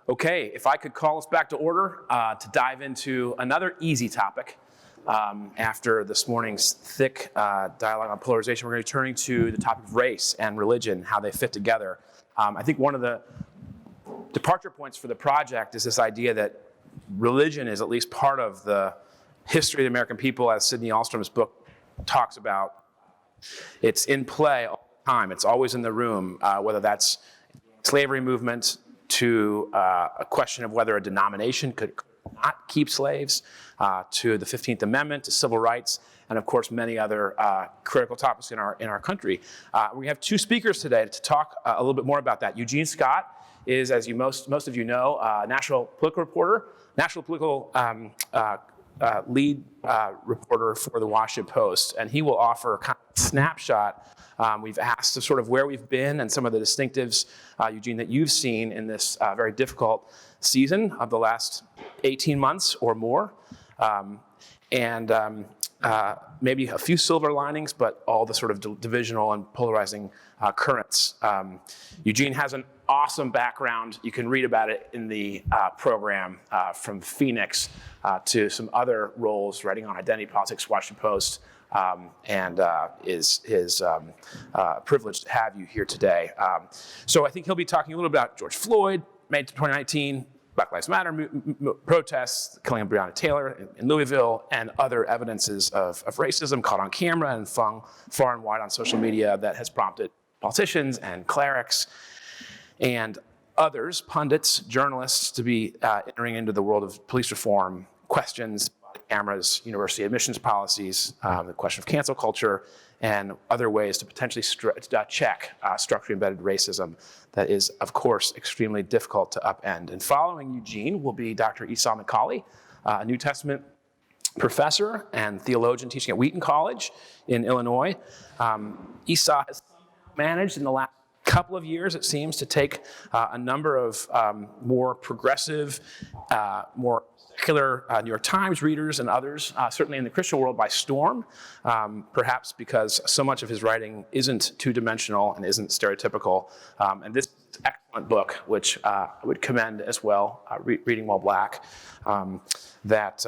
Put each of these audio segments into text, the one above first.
Okay, if I could call us back to order to dive into another easy topic. After this morning's thick dialogue on polarization, we're going to be turning to the topic of race and religion, how they fit together. I think one of the departure points for the project is this idea that religion is at least part of the history of the American people, as Sidney Alstrom's book talks about. It's in play all the time. It's always in the room, whether that's slavery movement, to a question of whether a denomination could not keep slaves, to the 15th Amendment, to civil rights, and of course many other critical topics in our country. We have two speakers today to talk a little bit more about that. Eugene Scott is, as most of you know, a national political reporter, national political lead reporter for the Washington Post, and he will offer kind of a snapshot. We've asked of sort of where we've been and some of the distinctives, Eugene, that you've seen in this very difficult season of the last 18 months or more, and maybe a few silver linings, but all the sort of divisional and polarizing currents. Eugene has an awesome background. You can read about it in the program, from Phoenix to some other roles, writing on identity politics, Washington Post, and is privileged to have you here today. So I think he'll be talking a little about George Floyd, May 2019, Black Lives Matter protests, killing of Breonna Taylor in Louisville, and other evidences of racism caught on camera and flung far and wide on social media that has prompted politicians and clerics and others, pundits, journalists, to be entering into the world of police reform, questions, cameras, university admissions policies, the question of cancel culture, and other ways to potentially check structurally embedded racism that is, of course, extremely difficult to upend. And following Eugene will be Dr. Esau McCaulley, a New Testament professor and theologian teaching at Wheaton College in Illinois. Esau has managed in the last couple of years, it seems, to take a number of more progressive, more secular New York Times readers and others, certainly in the Christian world, by storm, perhaps because so much of his writing isn't two-dimensional and isn't stereotypical. And this excellent book, which I would commend as well, Reading While Black, that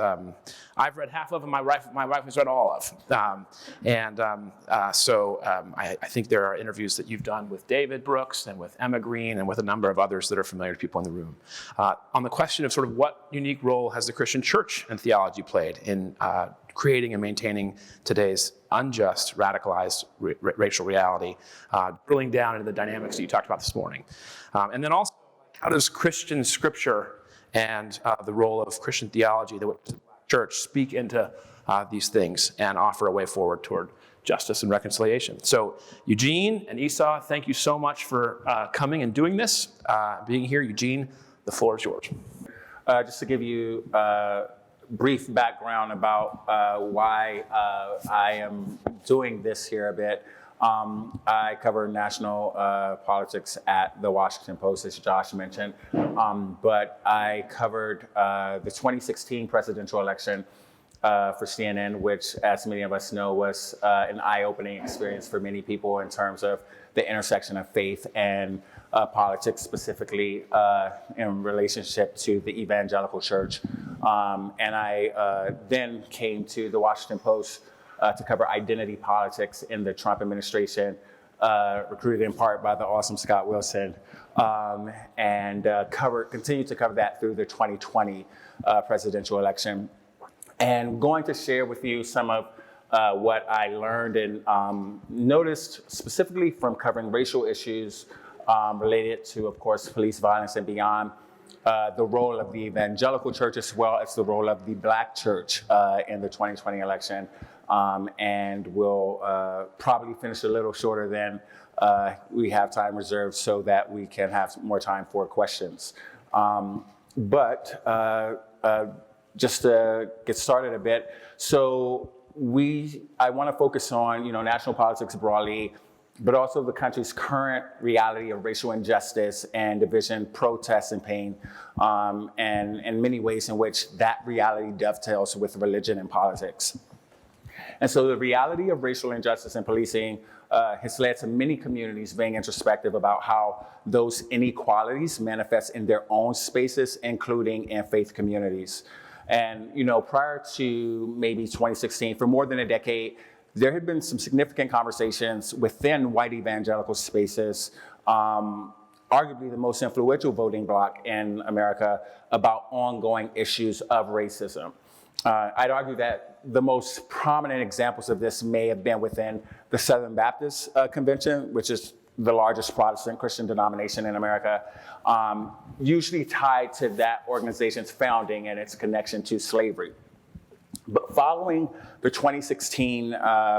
I've read half of and my wife has read all of. So I think there are interviews that you've done with David Brooks and with Emma Green and with a number of others that are familiar to people in the room. On the question of sort of what unique role has the Christian church and theology played in creating and maintaining today's unjust, radicalized racial reality, drilling down into the dynamics that you talked about this morning. And then also, how does Christian scripture and the role of Christian theology, the church, speak into these things and offer a way forward toward justice and reconciliation? So Eugene and Esau, thank you so much for coming and doing this, being here. Eugene, the floor is yours. Just to give you brief background about why I am doing this here a bit. I cover national politics at the Washington Post, as Josh mentioned, but I covered the 2016 presidential election for CNN, which, as many of us know, was an eye-opening experience for many people in terms of the intersection of faith and politics, specifically in relationship to the evangelical church. And I then came to the Washington Post to cover identity politics in the Trump administration, recruited in part by the awesome Scott Wilson, and continued to cover that through the 2020 presidential election. And going to share with you some of what I learned and noticed specifically from covering racial issues related to, of course, police violence and beyond, the role of the evangelical church as well as the role of the Black church in the 2020 election. And we'll probably finish a little shorter than we have time reserved so that we can have more time for questions. Just to get started a bit, so I want to focus on national politics broadly, but also the country's current reality of racial injustice and division, protests, and pain, and in many ways in which that reality dovetails with religion and politics. And so the reality of racial injustice and policing has led to many communities being introspective about how those inequalities manifest in their own spaces, including in faith communities. And, prior to maybe 2016, for more than a decade, there had been some significant conversations within white evangelical spaces, arguably the most influential voting bloc in America, about ongoing issues of racism. I'd argue that the most prominent examples of this may have been within the Southern Baptist Convention, which is the largest Protestant Christian denomination in America, usually tied to that organization's founding and its connection to slavery. But following the 2016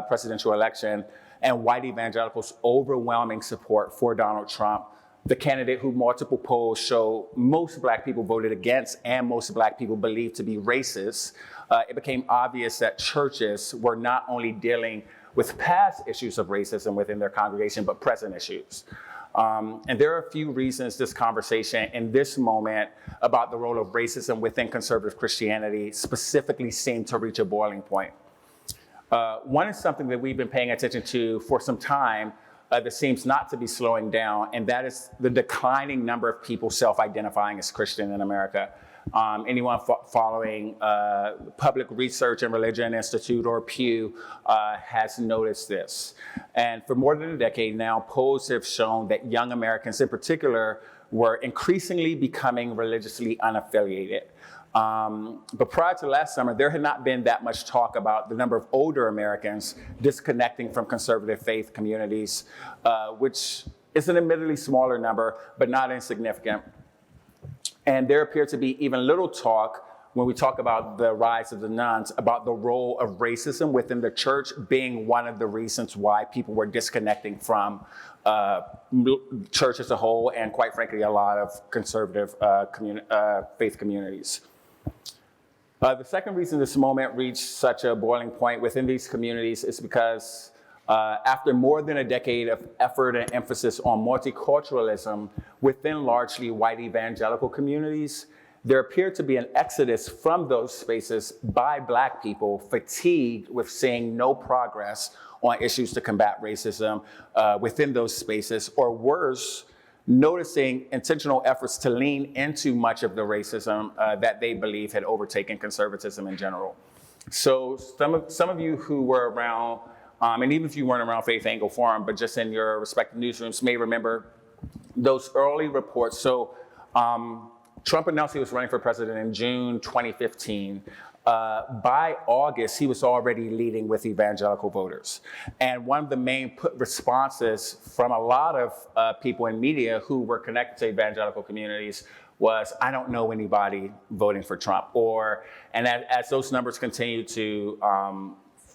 presidential election and white evangelicals' overwhelming support for Donald Trump, the candidate who multiple polls show most Black people voted against and most Black people believed to be racist, it became obvious that churches were not only dealing with past issues of racism within their congregation, but present issues. And there are a few reasons this conversation in this moment about the role of racism within conservative Christianity specifically seemed to reach a boiling point. One is something that we've been paying attention to for some time that seems not to be slowing down, and that is the declining number of people self-identifying as Christian in America. Anyone following Public Research and Religion Institute or Pew has noticed this. And for more than a decade now, polls have shown that young Americans in particular were increasingly becoming religiously unaffiliated. But prior to last summer, there had not been that much talk about the number of older Americans disconnecting from conservative faith communities, which is an admittedly smaller number, but not insignificant. And there appeared to be even little talk when we talk about the rise of the nuns, about the role of racism within the church being one of the reasons why people were disconnecting from church as a whole, and quite frankly, a lot of conservative faith communities. The second reason this moment reached such a boiling point within these communities is because after more than a decade of effort and emphasis on multiculturalism within largely white evangelical communities, there appeared to be an exodus from those spaces by Black people fatigued with seeing no progress on issues to combat racism within those spaces, or worse, noticing intentional efforts to lean into much of the racism that they believe had overtaken conservatism in general. So some of you who were around, and even if you weren't around Faith Angle Forum, but just in your respective newsrooms may remember those early reports. So Trump announced he was running for president in June 2015. By August, he was already leading with evangelical voters. And one of the main responses from a lot of people in media who were connected to evangelical communities was, I don't know anybody voting for Trump. And as those numbers continued to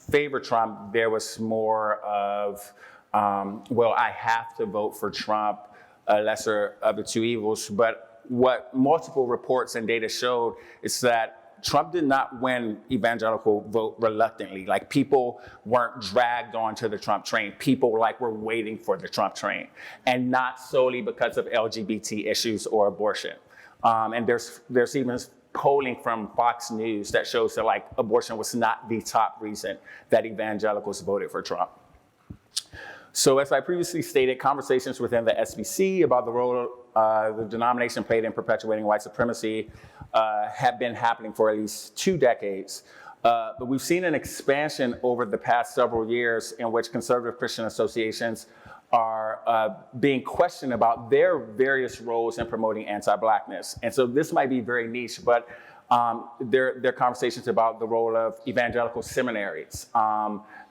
favor Trump, there was more of, well, I have to vote for Trump, a lesser of the two evils. But what multiple reports and data showed is that Trump did not win evangelical vote reluctantly. Like, people weren't dragged onto the Trump train. People were waiting for the Trump train, and not solely because of LGBT issues or abortion. And there's even polling from Fox News that shows that abortion was not the top reason that evangelicals voted for Trump. So as I previously stated, conversations within the SBC about the role the denomination played in perpetuating white supremacy have been happening for at least 2 decades. But we've seen an expansion over the past several years in which conservative Christian associations are being questioned about their various roles in promoting anti-Blackness. And so this might be very niche, but there are conversations about the role of evangelical seminaries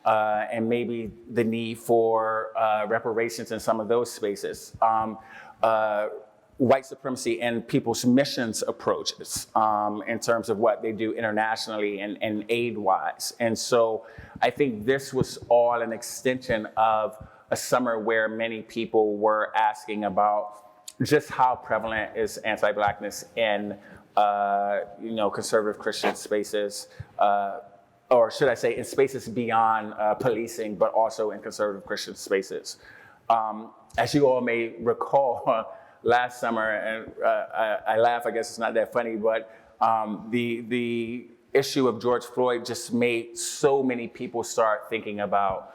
and maybe the need for reparations in some of those spaces. White supremacy and people's missions approaches in terms of what they do internationally and aid-wise. And so I think this was all an extension of a summer where many people were asking about just how prevalent is anti-Blackness in conservative Christian spaces, or should I say in spaces beyond policing, but also in conservative Christian spaces. As you all may recall, last summer, and I laugh, I guess it's not that funny, but the issue of George Floyd just made so many people start thinking about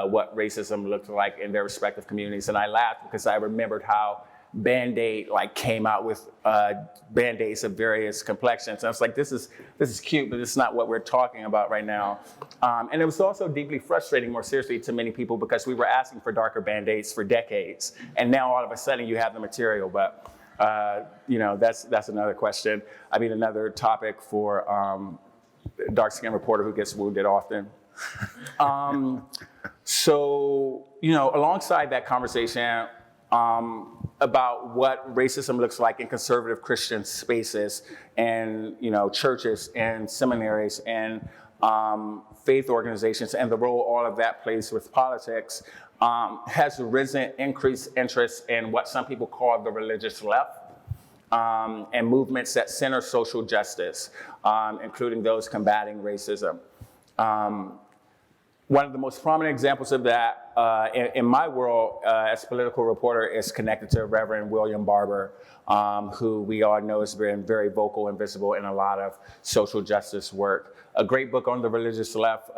what racism looked like in their respective communities. And I laughed because I remembered how Band-Aid came out with Band-Aids of various complexions. And I was like, this is cute, but it's not what we're talking about right now. And it was also deeply frustrating, more seriously, to many people because we were asking for darker Band-Aids for decades. And now all of a sudden you have the material, but that's another question. I mean, another topic for dark-skinned reporter who gets wounded often. So, alongside that conversation about what racism looks like in conservative Christian spaces and, churches and seminaries and faith organizations and the role all of that plays with politics, has risen increased interest in what some people call the religious left. And movements that center social justice, including those combating racism. One of the most prominent examples of that in my world as a political reporter is connected to Reverend William Barber, who we all know has been very vocal and visible in a lot of social justice work. A great book on the religious left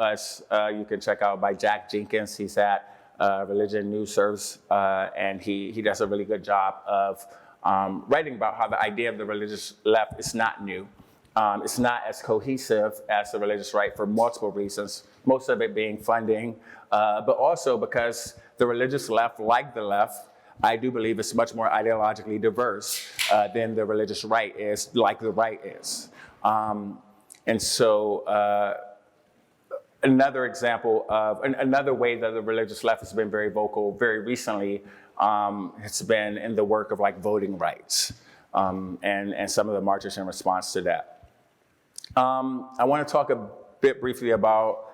you can check out by Jack Jenkins. He's at Religion News Service, and he does a really good job of writing about how the idea of the religious left is not new. It's not as cohesive as the religious right for multiple reasons, most of it being funding, but also because the religious left, like the left, I do believe is much more ideologically diverse than the religious right is, like the right is. And so another example of, another way that the religious left has been very vocal very recently has been in the work of voting rights and some of the marches in response to that. I want to talk a bit briefly about,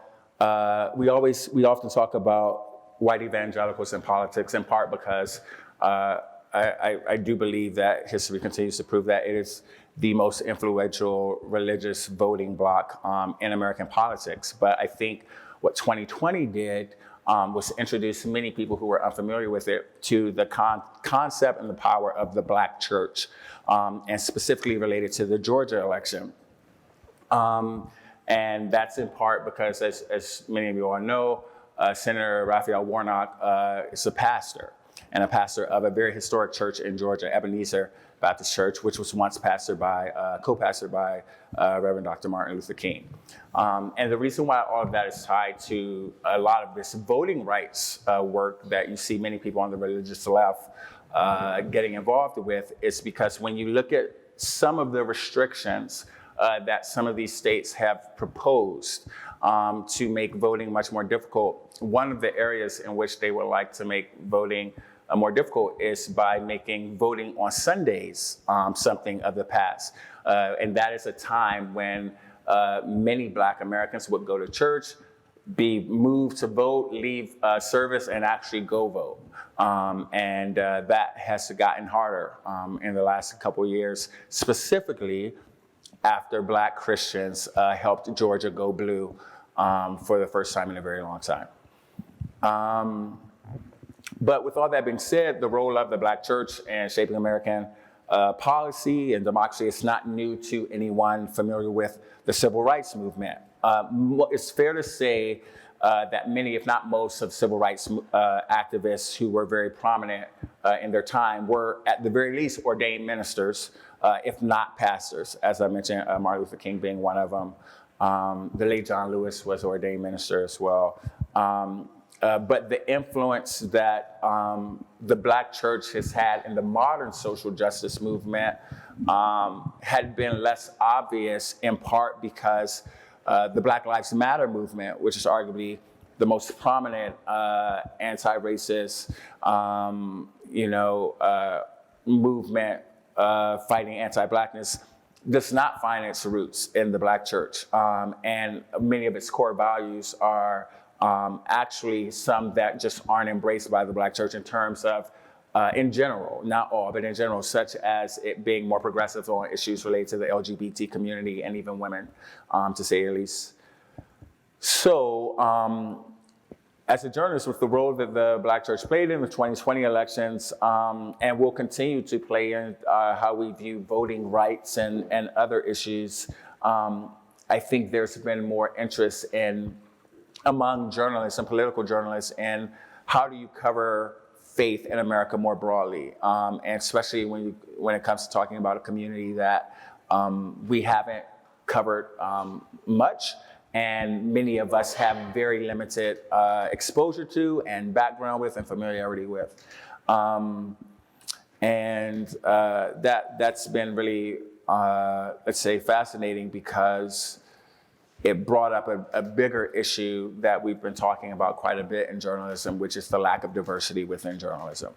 we often talk about white evangelicals in politics, in part because I do believe that history continues to prove that it is the most influential religious voting bloc in American politics. But I think what 2020 did was introduce many people who were unfamiliar with it to the concept and the power of the Black church, and specifically related to the Georgia election. And that's in part because, as many of you all know, Senator Raphael Warnock is a pastor, and a pastor of a very historic church in Georgia, Ebenezer Baptist Church, which was once co-pastored by Reverend Dr. Martin Luther King. And the reason why all of that is tied to a lot of this voting rights work that you see many people on the religious left getting involved with is because when you look at some of the restrictions that some of these states have proposed to make voting much more difficult, one of the areas in which they would like to make voting more difficult is by making voting on Sundays something of the past. And that is a time when many Black Americans would go to church, be moved to vote, leave service, and actually go vote. And that has gotten harder in the last couple of years, specifically after Black Christians helped Georgia go blue for the first time in a very long time. But with all that being said, the role of the Black church in shaping American policy and democracy is not new to anyone familiar with the civil rights movement. It's fair to say that many, if not most, of civil rights activists who were very prominent in their time were, at the very least, ordained ministers, if not pastors. As I mentioned, Martin Luther King being one of them. The late John Lewis was an ordained minister as well. But the influence that the Black church has had in the modern social justice movement had been less obvious, in part because the Black Lives Matter movement, which is arguably the most prominent anti-racist movement fighting anti-Blackness, does not find its roots in the Black church. And many of its core values are actually some that just aren't embraced by the Black church in terms of, in general, not all, but in general, such as it being more progressive on issues related to the LGBT community and even women, to say the least. So, as a journalist, with the role that the Black church played in the 2020 elections, and will continue to play in how we view voting rights and other issues, I think there's been more interest among journalists and political journalists in how do you cover faith in America more broadly, and especially when it comes to talking about a community that we haven't covered much, and many of us have very limited exposure to and background with and familiarity with. That's been really, let's say, fascinating, because it brought up a bigger issue that we've been talking about quite a bit in journalism, which is the lack of diversity within journalism.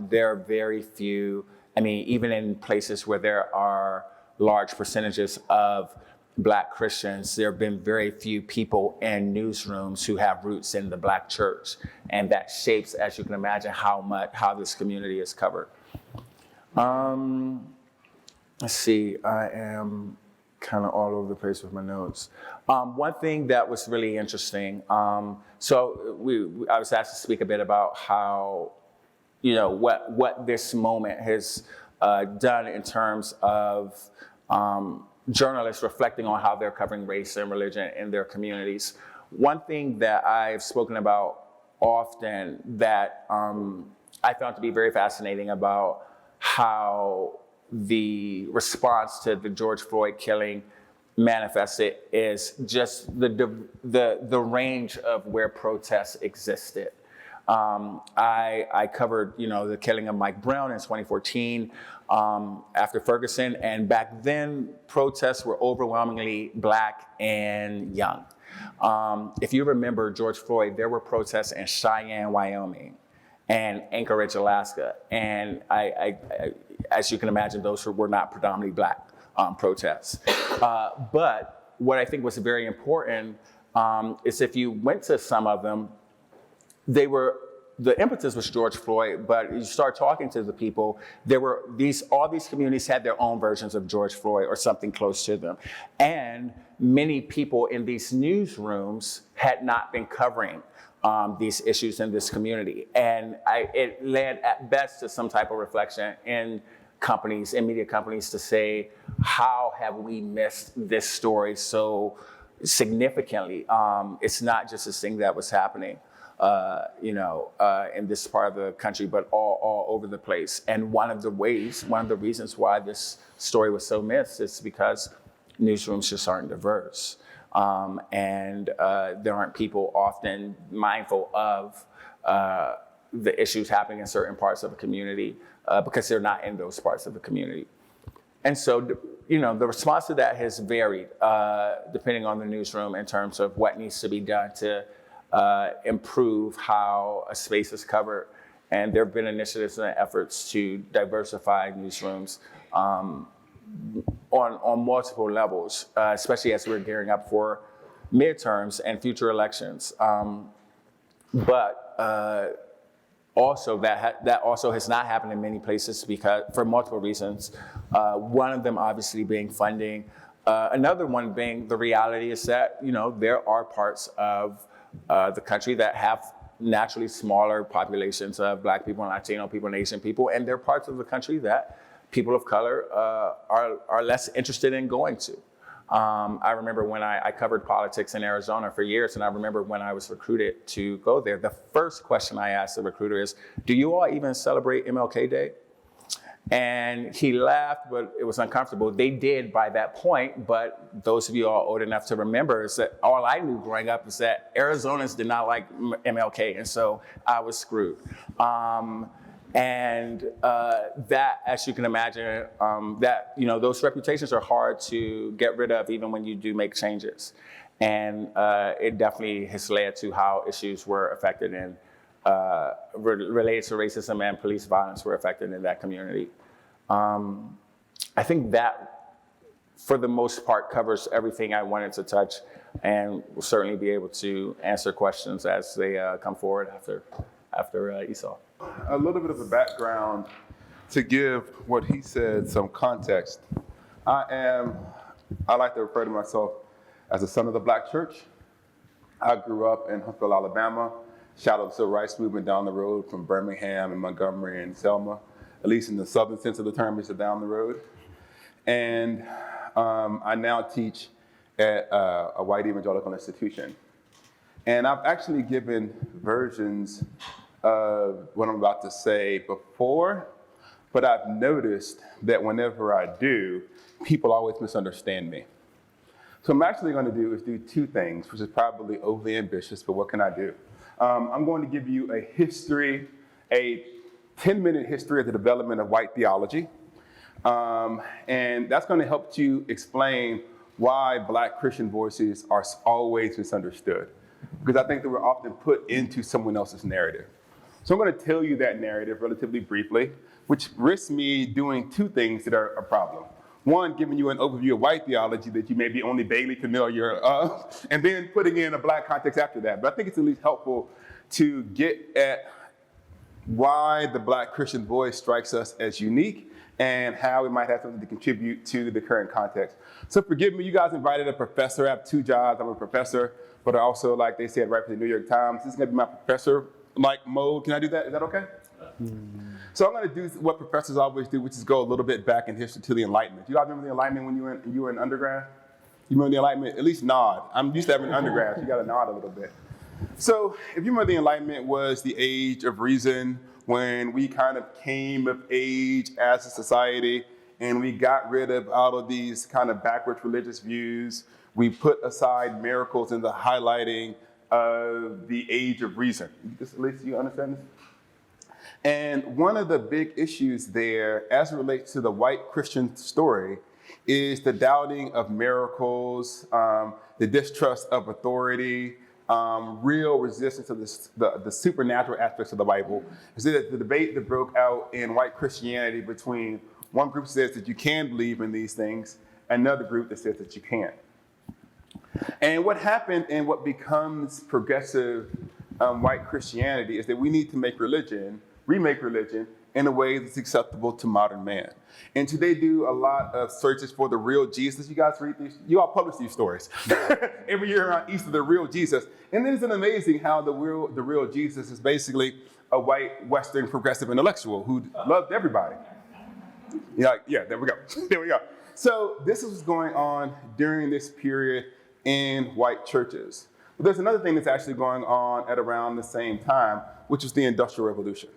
There are very few, even in places where there are large percentages of Black Christians, there have been very few people in newsrooms who have roots in the Black church. And that shapes, as you can imagine, how this community is covered. Let's see, I am kind of all over the place with my notes. One thing that was really interesting, I was asked to speak a bit about how, what this moment has done in terms of journalists reflecting on how they're covering race and religion in their communities. One thing that I've spoken about often that I found to be very fascinating about how the response to the George Floyd killing manifested is just the range of where protests existed. I covered, the killing of Mike Brown in 2014 after Ferguson, and back then protests were overwhelmingly Black and young. If you remember George Floyd, there were protests in Cheyenne, Wyoming, and Anchorage, Alaska, and I as you can imagine, those were not predominantly Black protests. But what I think was very important is if you went to some of them, the impetus was George Floyd, but you start talking to the people, all these communities had their own versions of George Floyd or something close to them. And many people in these newsrooms had not been covering these issues in this community. And it led at best to some type of reflection in media companies, to say, how have we missed this story so significantly? It's not just this thing that was happening, in this part of the country, but all over the place. And one of the reasons why this story was so missed is because newsrooms just aren't diverse. And there aren't people often mindful of the issues happening in certain parts of the community because they're not in those parts of the community. And so, the response to that has varied depending on the newsroom in terms of what needs to be done to improve how a space is covered. And there have been initiatives and efforts to diversify newsrooms on multiple levels, especially as we're gearing up for midterms and future elections. But also that also has not happened in many places for multiple reasons. One of them obviously being funding. Another one being the reality is that, there are parts of the country that have naturally smaller populations of Black people and Latino people and Asian people, and there are parts of the country that people of color are less interested in going to. I remember when I covered politics in Arizona for years, and I remember when I was recruited to go there, the first question I asked the recruiter is, do you all even celebrate MLK Day? And he laughed, but it was uncomfortable. They did by that point, but those of you all old enough to remember is that all I knew growing up is that Arizonans did not like MLK, and so I was screwed. That, as you can imagine, those reputations are hard to get rid of even when you do make changes. And it definitely has led to how issues were affected in related to racism and police violence were affected in that community. I think that, for the most part, covers everything I wanted to touch, and will certainly be able to answer questions as they come forward after Esau. A little bit of a background to give what he said some context. I like to refer to myself as a son of the Black church. I grew up in Huntsville, Alabama. Shout out to the civil rights movement down the road from Birmingham and Montgomery and Selma, at least in the southern sense of the term, it's down the road. And I now teach at a white evangelical institution. And I've actually given versions of what I'm about to say before, but I've noticed that whenever I do, people always misunderstand me. So what I'm actually going to do is do two things, which is probably overly ambitious, but what can I do? I'm going to give you a 10-minute history of the development of white theology. And that's going to help you explain why Black Christian voices are always misunderstood. Because I think that we're often put into someone else's narrative. So I'm going to tell you that narrative relatively briefly, which risks me doing two things that are a problem. One, giving you an overview of white theology that you may be only vaguely familiar of, and then putting in a Black context after that. But I think it's at least helpful to get at why the Black Christian voice strikes us as unique and how we might have something to contribute to the current context. So forgive me, you guys invited a professor. I have two jobs. I'm a professor, but also, like they said, right for the New York Times, this is gonna be my professor-like mode. Can I do that? Is that okay? So I'm gonna do what professors always do, which is go a little bit back in history to the Enlightenment. You guys remember the Enlightenment when you were in undergrad? You remember the Enlightenment? At least nod. I'm used to having undergrad, so you gotta nod a little bit. So if you remember, the Enlightenment was the age of reason, when we kind of came of age as a society and we got rid of all of these kind of backwards religious views. We put aside miracles in the highlighting of the age of reason. At least you understand this? And one of the big issues there, as it relates to the white Christian story, is the doubting of miracles, the distrust of authority, real resistance of the supernatural aspects of the Bible. Is that the debate that broke out in white Christianity between one group says that you can believe in these things, another group that says that you can't. And what happened and what becomes progressive white Christianity is that we need to remake religion in a way that's acceptable to modern man. And today do a lot of searches for the real Jesus. You guys read these? You all publish these stories every year around Easter, the real Jesus. And then isn't it amazing how the real Jesus is basically a white Western progressive intellectual who loved everybody. Yeah, there we go. There we go. So this is what's going on during this period in white churches. But there's another thing that's actually going on at around the same time, which is the Industrial Revolution,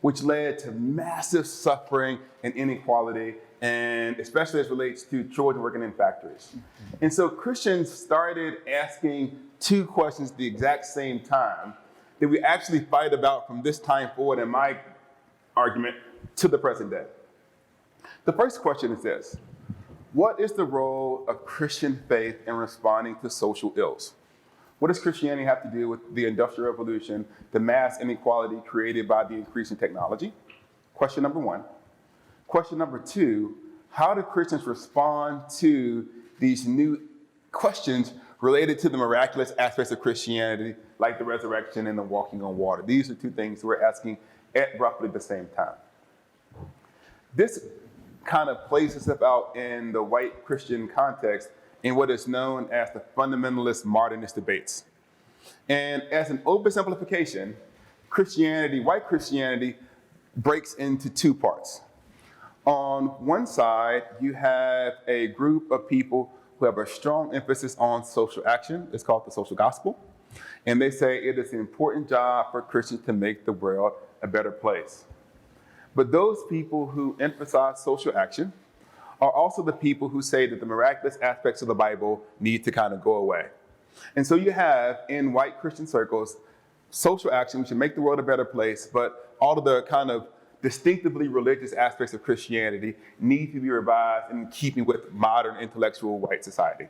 which led to massive suffering and inequality, and especially as it relates to children working in factories. And so Christians started asking two questions at the exact same time that we actually fight about from this time forward, in my argument, to the present day. The first question is this: what is the role of Christian faith in responding to social ills? What does Christianity have to do with the Industrial Revolution, the mass inequality created by the increase in technology? Question number one. Question number two, how do Christians respond to these new questions related to the miraculous aspects of Christianity, like the resurrection and the walking on water? These are two things we're asking at roughly the same time. This kind of plays itself out in the white Christian context in what is known as the fundamentalist modernist debates. And as an oversimplification, white Christianity breaks into two parts. On one side, you have a group of people who have a strong emphasis on social action. It's called the social gospel. And they say it is an important job for Christians to make the world a better place. But those people who emphasize social action are also the people who say that the miraculous aspects of the Bible need to kind of go away. And so you have, in white Christian circles, social action, we should make the world a better place, but all of the kind of distinctively religious aspects of Christianity need to be revised in keeping with modern intellectual white society.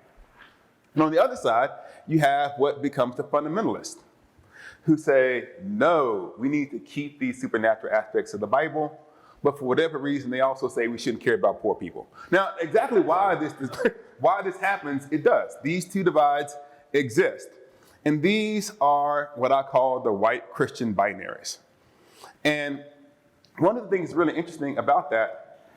And on the other side, you have what becomes the fundamentalists, who say, no, we need to keep these supernatural aspects of the Bible, but for whatever reason, they also say we shouldn't care about poor people. Now, exactly why this happens, it does. These two divides exist. And these are what I call the white Christian binaries. And one of the things really interesting about that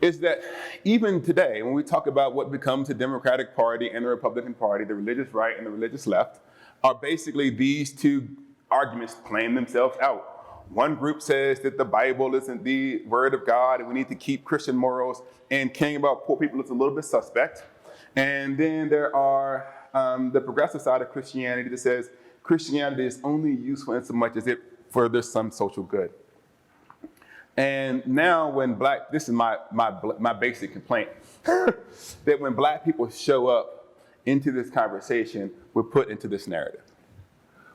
is that even today, when we talk about what becomes the Democratic Party and the Republican Party, the religious right and the religious left, are basically these two arguments playing themselves out. One group says that the Bible isn't the word of God and we need to keep Christian morals, and caring about poor people is a little bit suspect. And then there are the progressive side of Christianity that says Christianity is only useful in so much as it furthers some social good. And now when this is my basic complaint, that when black people show up into this conversation, we're put into this narrative.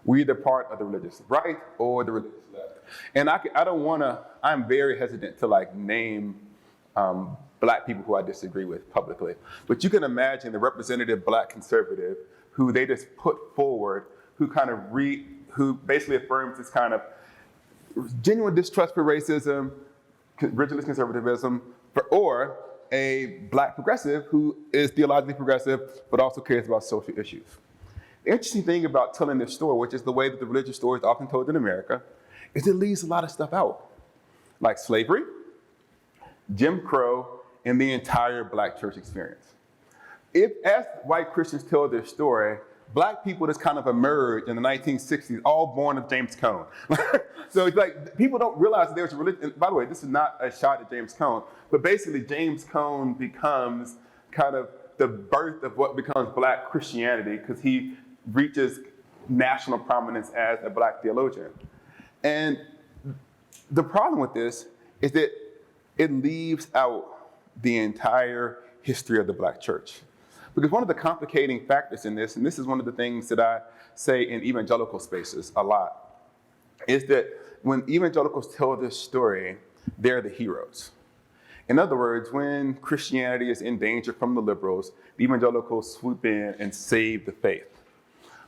We're either part of the religious right or the religious left. And I'm very hesitant to like name black people who I disagree with publicly. But you can imagine the representative black conservative who they just put forward, who basically affirms this kind of genuine distrust for racism, rigidist conservatism, or a black progressive who is theologically progressive, but also cares about social issues. The interesting thing about telling this story, which is the way that the religious story is often told in America, is it leaves a lot of stuff out, like slavery, Jim Crow, and the entire black church experience. As white Christians tell their story, black people just kind of emerged in the 1960s, all born of James Cone. So it's like, people don't realize that there's a religion. And by the way, this is not a shot at James Cone, but basically James Cone becomes kind of the birth of what becomes black Christianity, because he reaches national prominence as a black theologian. And the problem with this is that it leaves out the entire history of the black church. Because one of the complicating factors in this, and this is one of the things that I say in evangelical spaces a lot, is that when evangelicals tell this story, they're the heroes. In other words, when Christianity is in danger from the liberals, the evangelicals swoop in and save the faith.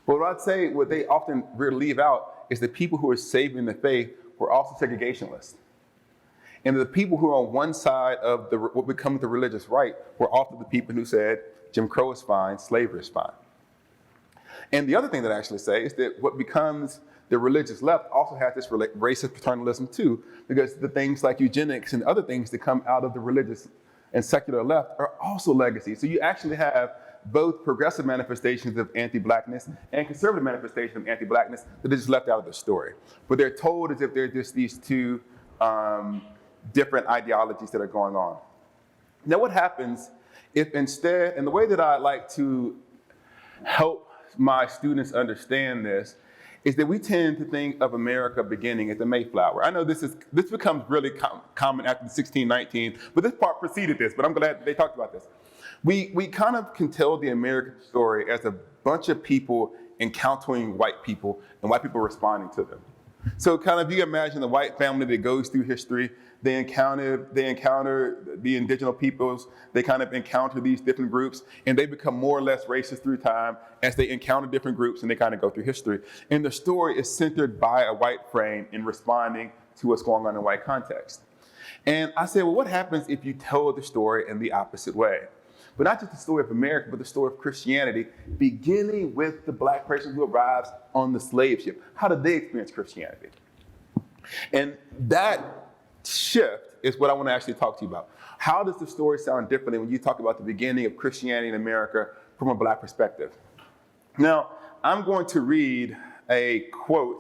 But what I'd say, what they often really leave out is the people who are saving the faith were also segregationists. And the people who are on one side of what becomes the religious right were often the people who said, Jim Crow is fine, slavery is fine. And the other thing that I actually say is that what becomes the religious left also has this racist paternalism too, because the things like eugenics and other things that come out of the religious and secular left are also legacy. So you actually have both progressive manifestations of anti-blackness and conservative manifestations of anti-blackness that are just left out of the story. But they're told as if they're just these two different ideologies that are going on. Now what happens if instead, and the way that I like to help my students understand this, is that we tend to think of America beginning at the Mayflower. I know this becomes really common after the 1619, but this part preceded this, but I'm glad they talked about this. We kind of can tell the American story as a bunch of people encountering white people and white people responding to them. So kind of you imagine the white family that goes through history, they encounter the indigenous peoples, they kind of encounter these different groups, and they become more or less racist through time as they encounter different groups and they kind of go through history. And the story is centered by a white frame in responding to what's going on in a white context. And I said, well, what happens if you tell the story in the opposite way? But not just the story of America, but the story of Christianity, beginning with the black person who arrives on the slave ship. How did they experience Christianity? And that shift is what I want to actually talk to you about. How does the story sound differently when you talk about the beginning of Christianity in America from a black perspective? Now, I'm going to read a quote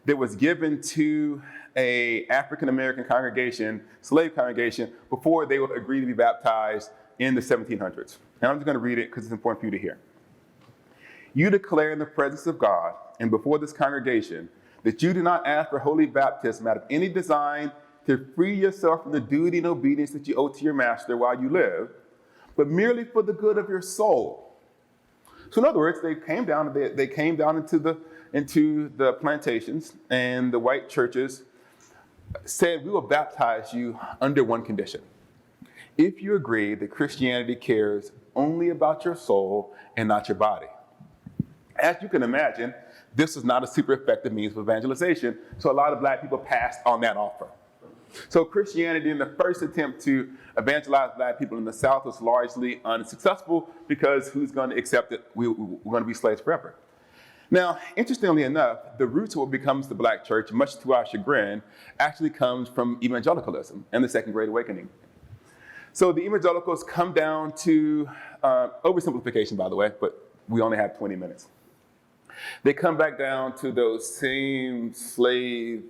that was given to an African-American congregation, slave congregation, before they would agree to be baptized in the 1700s. And I'm just going to read it because it's important for you to hear. You declare in the presence of God and before this congregation that you do not ask for holy baptism out of any design to free yourself from the duty and obedience that you owe to your master while you live, but merely for the good of your soul. So in other words, they came down into the plantations, and the white churches said, we will baptize you under one condition. If you agree that Christianity cares only about your soul and not your body. As you can imagine, this was not a super effective means of evangelization, so a lot of black people passed on that offer. So Christianity, in the first attempt to evangelize black people in the South, was largely unsuccessful because who's going to accept it? We're going to be slaves forever. Now, interestingly enough, the roots of what becomes the black church, much to our chagrin, actually comes from evangelicalism and the Second Great Awakening. So the evangelicals come down to, oversimplification by the way, but we only have 20 minutes. They come back down to those same slave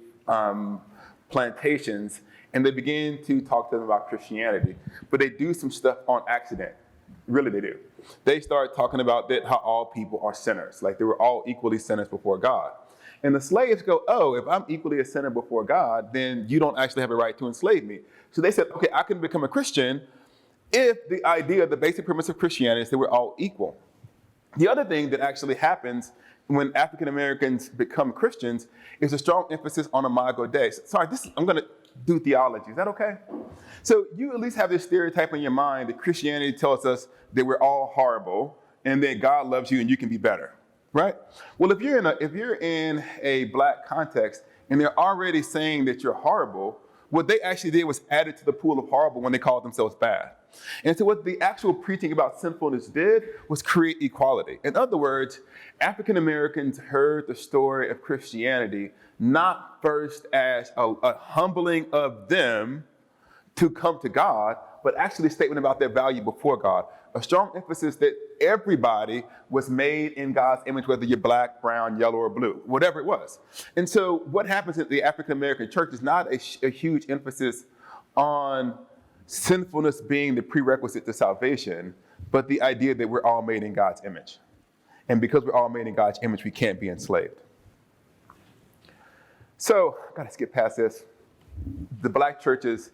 plantations, and they begin to talk to them about Christianity. But they do some stuff on accident. Really, they do. they start talking about that how all people are sinners, like they were all equally sinners before God. And the slaves go, oh, if I'm equally a sinner before God, then you don't actually have a right to enslave me. So they said, okay, I can become a Christian if the idea, the basic premise of Christianity is that we're all equal. The other thing that actually happens when African Americans become Christians is a strong emphasis on Imago Dei. Sorry, I'm going to do theology. Is that okay? So you at least have this stereotype in your mind that Christianity tells us that we're all horrible and that God loves you and you can be better, right? Well, if you're in a black context and they're already saying that you're horrible, what they actually did was add it to the pool of horrible when they called themselves bad. And so what the actual preaching about sinfulness did was create equality. In other words, African Americans heard the story of Christianity not first as a humbling of them to come to God, but actually a statement about their value before God. A strong emphasis that everybody was made in God's image, whether you're black, brown, yellow, or blue, whatever it was. And so what happens at the African American church is not a huge emphasis on sinfulness being the prerequisite to salvation, but the idea that we're all made in God's image. And because we're all made in God's image, we can't be enslaved. So, I gotta skip past this. The black churches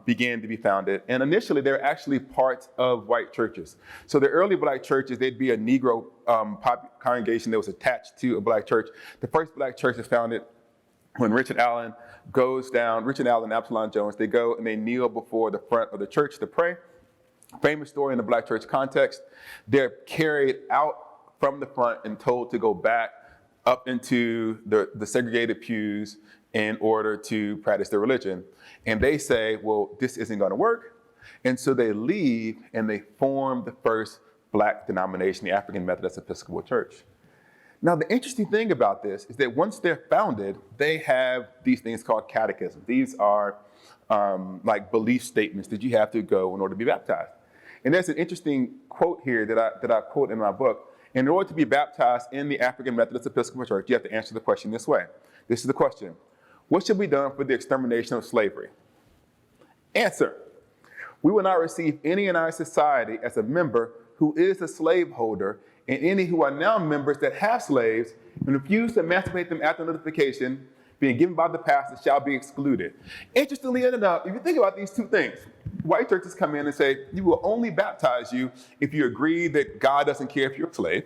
began to be founded. And initially, they're actually parts of white churches. So the early black churches, they'd be a Negro congregation that was attached to a black church. The first black church is founded when Richard Allen and Absalom Jones, they go and they kneel before the front of the church to pray. Famous story in the black church context. They're carried out from the front and told to go back up into the segregated pews in order to practice their religion. And they say, well, this isn't going to work. And so they leave and they form the first black denomination, the African Methodist Episcopal Church. Now, the interesting thing about this is that once they're founded, they have these things called catechisms. These are like belief statements that you have to go in order to be baptized. And there's an interesting quote here that I quote in my book. In order to be baptized in the African Methodist Episcopal Church, you have to answer the question this way. This is the question. What should be done for the extermination of slavery? Answer. We will not receive any in our society as a member who is a slaveholder, and any who are now members that have slaves and refuse to emancipate them after notification being given by the pastor shall be excluded. Interestingly enough, if you think about these two things, white churches come in and say, you will only baptize you if you agree that God doesn't care if you're a slave.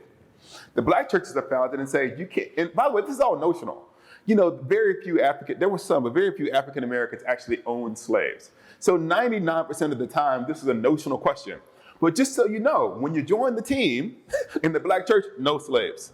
The black churches are founded and say, you can't, and by the way, this is all notional. You know, very few African Americans actually owned slaves. So 99% of the time, this is a notional question. But just so you know, when you join the team in the black church, no slaves.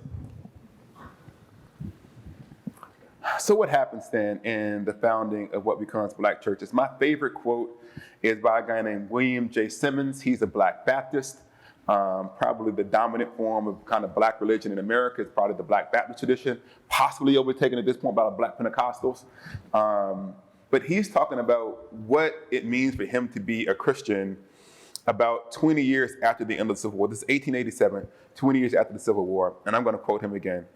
So what happens then in the founding of what becomes black churches? My favorite quote is by a guy named William J. Simmons. He's a Black Baptist. Probably the dominant form of kind of black religion in America is probably the Black Baptist tradition, possibly overtaken at this point by the Black Pentecostals. But he's talking about what it means for him to be a Christian about 20 years after the end of the Civil War. This is 1887, 20 years after the Civil War. And I'm going to quote him again.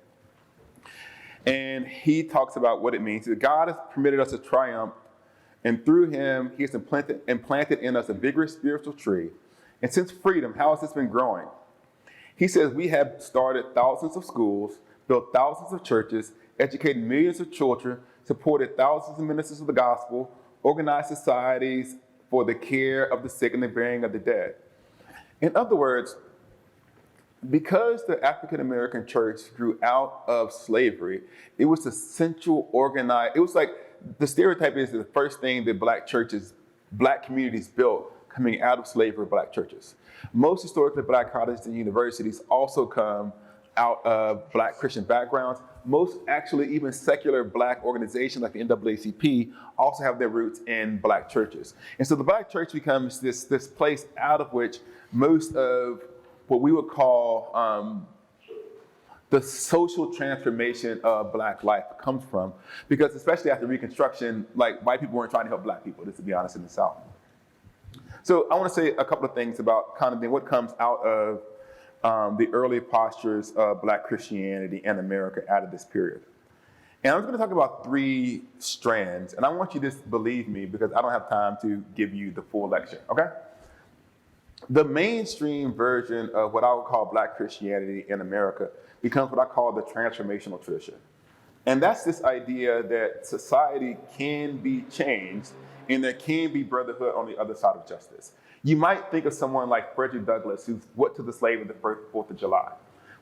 And he talks about what it means. God has permitted us to triumph, and through him, he has implanted in us a vigorous spiritual tree. And since freedom, how has this been growing? He says, we have started thousands of schools, built thousands of churches, educated millions of children, supported thousands of ministers of the gospel, organized societies for the care of the sick and the burying of the dead. In other words, because the African American church grew out of slavery, it was the central organized, it was like the stereotype is the first thing that black communities built coming out of slavery, black churches. Most historically black colleges and universities also come out of black Christian backgrounds. Most actually even secular black organizations like the NAACP also have their roots in black churches. And so the black church becomes this place out of which most of what we would call the social transformation of black life comes from. Because especially after Reconstruction, like white people weren't trying to help black people, just to be honest, in the South. So I want to say a couple of things about kind of what comes out of the early postures of black Christianity and America out of this period. And I'm going to talk about 3 strands, and I want you to just believe me because I don't have time to give you the full lecture, okay? the mainstream version of what I would call Black Christianity in America becomes what I call the transformational tradition. And that's this idea that society can be changed and there can be brotherhood on the other side of justice. You might think of someone like Frederick Douglass, who went to the slave of the 4th of July.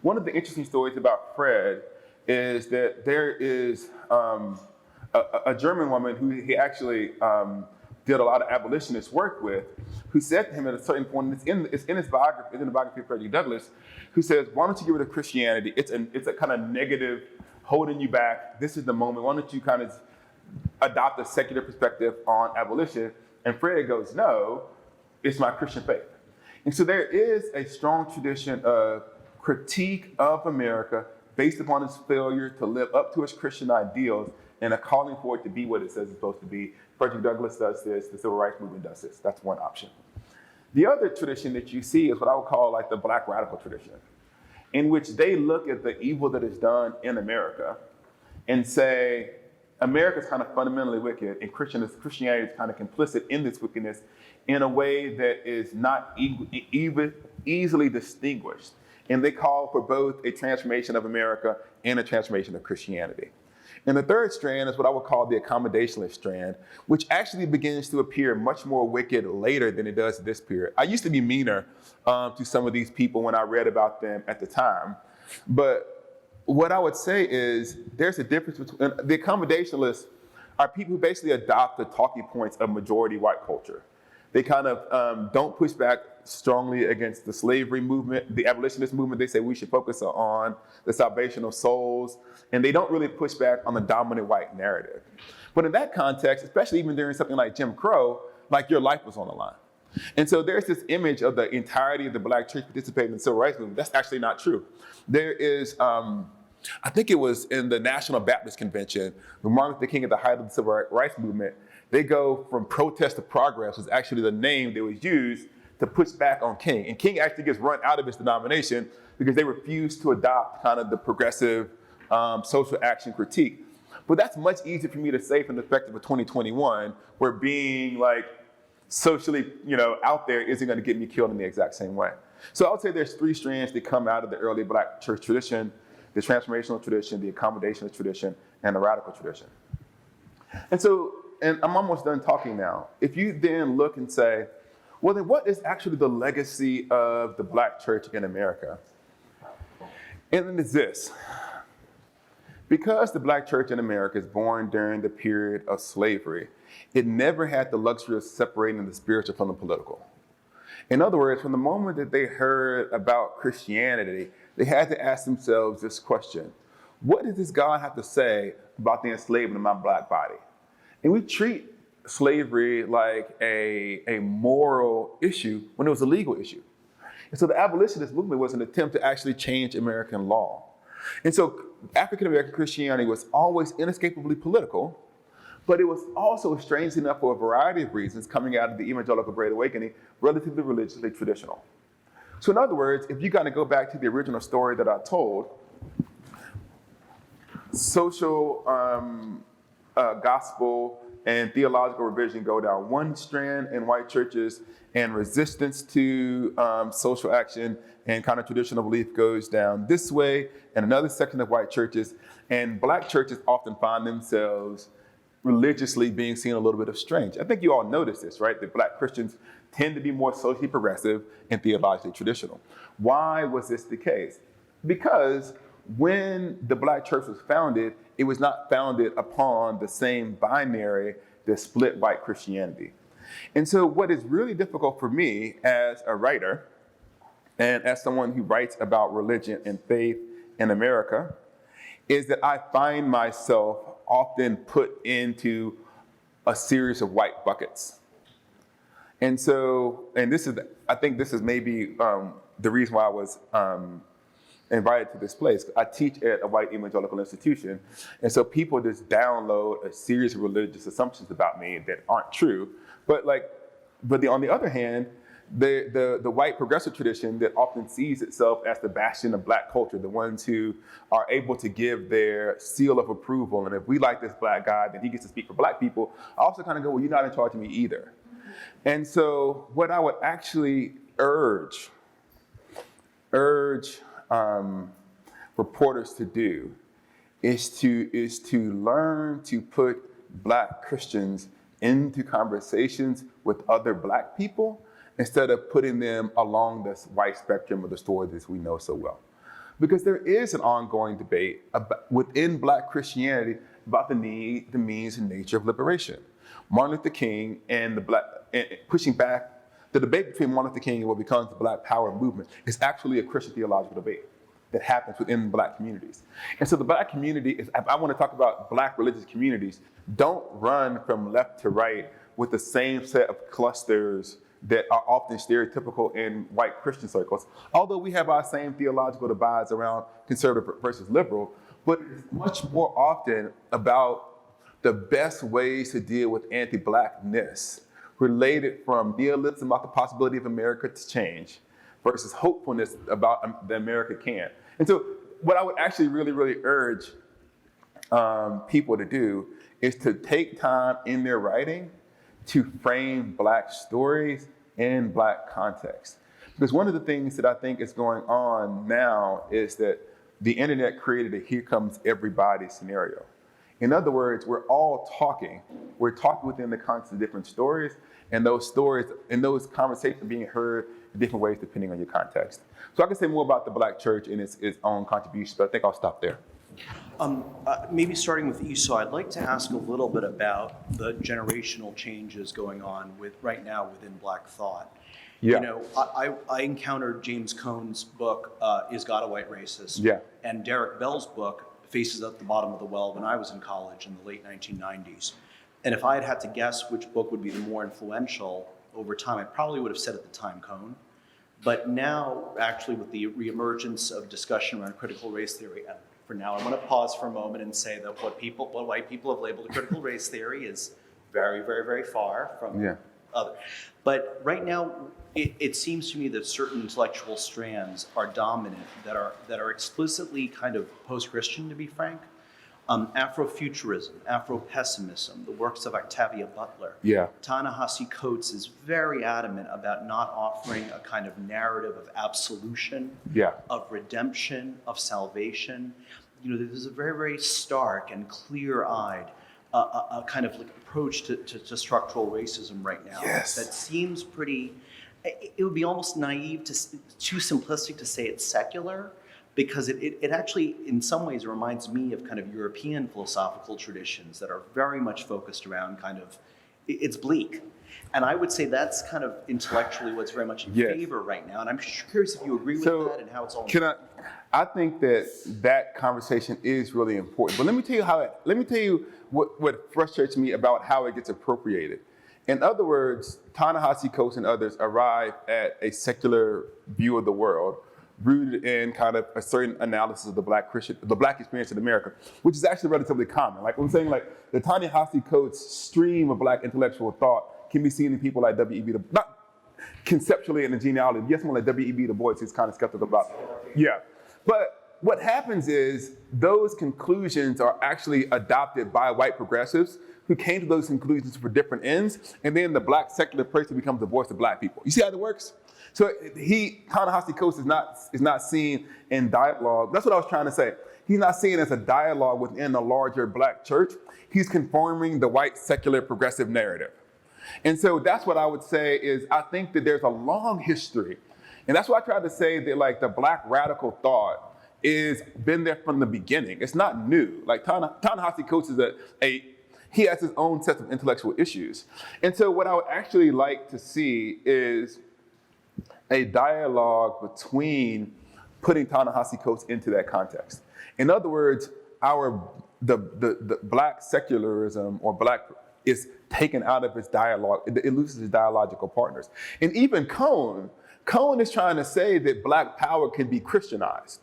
One of the interesting stories about Fred is that there is a German woman who he actually did a lot of abolitionist work with, who said to him at a certain point, it's in his biography, it's in the biography of Frederick Douglass, who says, why don't you get rid of Christianity? It's a kind of negative, holding you back. This is the moment. Why don't you kind of adopt a secular perspective on abolition? And Fred goes, no, it's my Christian faith. And so there is a strong tradition of critique of America based upon its failure to live up to its Christian ideals and a calling for it to be what it says it's supposed to be. Frederick Douglass does this, the Civil Rights Movement does this. That's one option. The other tradition that you see is what I would call like the Black radical tradition, in which they look at the evil that is done in America and say, America's kind of fundamentally wicked and Christianity is kind of complicit in this wickedness in a way that is not easily distinguished. And they call for both a transformation of America and a transformation of Christianity. And the third strand is what I would call the accommodationist strand, which actually begins to appear much more wicked later than it does at this period. I used to be meaner to some of these people when I read about them at the time. But what I would say is there's a difference between the accommodationalists are people who basically adopt the talking points of majority white culture. They kind of don't push back strongly against the slavery movement, the abolitionist movement. They say we should focus on the salvation of souls, and they don't really push back on the dominant white narrative. But in that context, especially even during something like Jim Crow, like your life was on the line. And so there's this image of the entirety of the Black church participating in the civil rights movement. That's actually not true. There is, I think it was in the National Baptist Convention, when Martin Luther King at the height of the civil rights movement, they go from protest to progress was actually the name that was used to push back on King. And King actually gets run out of his denomination because they refused to adopt kind of the progressive social action critique. But that's much easier for me to say from the perspective of 2021, where being like socially, out there isn't going to get me killed in the exact same way. So I would say there's three strands that come out of the early Black church tradition: the transformational tradition, the accommodationist tradition, and the radical tradition. And I'm almost done talking now. If you then look and say, well, then what is actually the legacy of the Black church in America? And then it's this. Because the Black church in America is born during the period of slavery, it never had the luxury of separating the spiritual from the political. In other words, from the moment that they heard about Christianity, they had to ask themselves this question: what does this God have to say about the enslavement of my Black body? And we treat slavery like a moral issue when it was a legal issue. And so the abolitionist movement was an attempt to actually change American law. And so African-American Christianity was always inescapably political, but it was also, strangely enough, for a variety of reasons, coming out of the evangelical Great Awakening, relatively religiously traditional. So in other words, if you kind of go back to the original story that I told, social gospel and theological revision go down one strand in white churches, and resistance to social action and kind of traditional belief goes down this way, and another section of white churches. And Black churches often find themselves religiously being seen a little bit of strange. I think you all notice this, right? That Black Christians tend to be more socially progressive and theologically traditional. Why was this the case? Because when the Black church was founded, it was not founded upon the same binary that split white Christianity. And so what is really difficult for me as a writer and as someone who writes about religion and faith in America is that I find myself often put into a series of white buckets. And so, I think this is maybe the reason why I was invited to this place. I teach at a white evangelical institution, and so people just download a series of religious assumptions about me that aren't true. But on the other hand, the white progressive tradition that often sees itself as the bastion of Black culture, the ones who are able to give their seal of approval, and if we like this Black guy, then he gets to speak for Black people, I also kind of go, well, you're not in charge of me either. And so what I would actually urge reporters to do is to learn to put Black Christians into conversations with other Black people instead of putting them along this white spectrum of the stories we know so well. Because there is an ongoing debate within Black Christianity about the need, the means, and nature of liberation. Martin Luther King and pushing back, the debate between Martin Luther King and what becomes the Black Power movement is actually a Christian theological debate that happens within Black communities. And so the Black community is, if I want to talk about Black religious communities, don't run from left to right with the same set of clusters that are often stereotypical in white Christian circles. Although we have our same theological divides around conservative versus liberal, but it's much more often about the best ways to deal with anti-Blackness related from realism about the possibility of America to change versus hopefulness about the America can. And so what I would actually really, really urge people to do is to take time in their writing to frame Black stories in Black context. Because one of the things that I think is going on now is that the internet created a here comes everybody scenario. In other words, we're all talking. We're talking within the context of different stories, and those stories and those conversations are being heard in different ways depending on your context. So I can say more about the Black church and its own contributions, but I think I'll stop there. Maybe starting with Esau, I'd like to ask a little bit about the generational changes going on right now within Black thought. Yeah. You know, I encountered James Cone's book, Is God a White Racist? Yeah. And Derek Bell's book, Faces at the Bottom of the Well, when I was in college in the late 1990s. And if I had to guess which book would be the more influential over time, I probably would have said at the time Cone. But now, actually, with the reemergence of discussion around critical race theory, and for now, I want to pause for a moment and say that what white people have labeled a critical race theory is very, very, very far from other. But right now, it seems to me that certain intellectual strands are dominant that are explicitly kind of post-Christian, to be frank. Afrofuturism, Afro-pessimism, the works of Octavia Butler. Yeah. Ta-Nehisi Coates is very adamant about not offering a kind of narrative of absolution, of redemption, of salvation. You know, there's a very, very stark and clear-eyed a kind of like approach to structural racism right now that seems pretty. It would be almost naive too simplistic to say it's secular, because it actually, in some ways, reminds me of kind of European philosophical traditions that are very much focused around kind of, it's bleak. And I would say that's kind of intellectually what's very much in favor right now. And I'm curious if you agree with that and how it's all. I think that conversation is really important. But let me tell you what frustrates me about how it gets appropriated. In other words, Ta-Nehisi Coates and others arrive at a secular view of the world rooted in kind of a certain analysis of the Black experience in America, which is actually relatively common. Like I'm saying, like the Ta-Nehisi Coates stream of Black intellectual thought can be seen in people like W.E.B. not conceptually in the genealogy, yes, more like W.E.B. Du Bois is kind of skeptical about. But what happens is those conclusions are actually adopted by white progressives who came to those conclusions for different ends, and then the Black secular person becomes the voice of Black people. You see how that works? So Ta-Nehisi Coates is not seen in dialogue. That's what I was trying to say. He's not seen as a dialogue within a larger Black church. He's conforming the white secular progressive narrative. And so that's what I would say is I think that there's a long history. And that's why I tried to say that like the Black radical thought is been there from the beginning. It's not new. Like Ta-Nehisi Coates is he has his own set of intellectual issues. And so what I would actually like to see is a dialogue between putting Ta-Nehisi Coates into that context. In other words, the Black secularism or Black is taken out of its dialogue. It loses its dialogical partners. And even Cone is trying to say that Black power can be Christianized.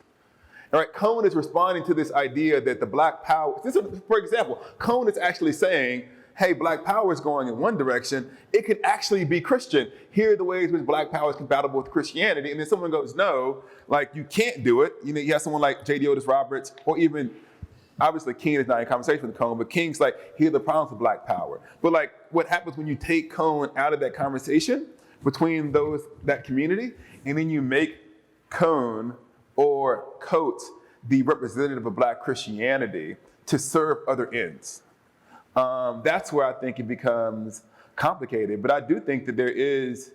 All right, Cone is responding to this idea that the Black power, for example, Cone is actually saying, hey, Black power is going in one direction. It could actually be Christian. Here are the ways in which Black power is compatible with Christianity. And then someone goes, no, like you can't do it. You know, you have someone like J.D. Otis Roberts, or even, obviously King is not in conversation with Cone, but King's like, here are the problems with Black power. But like what happens when you take Cone out of that conversation, between that community, and then you make Cone or Coates the representative of Black Christianity to serve other ends. That's where I think it becomes complicated. But I do think that there is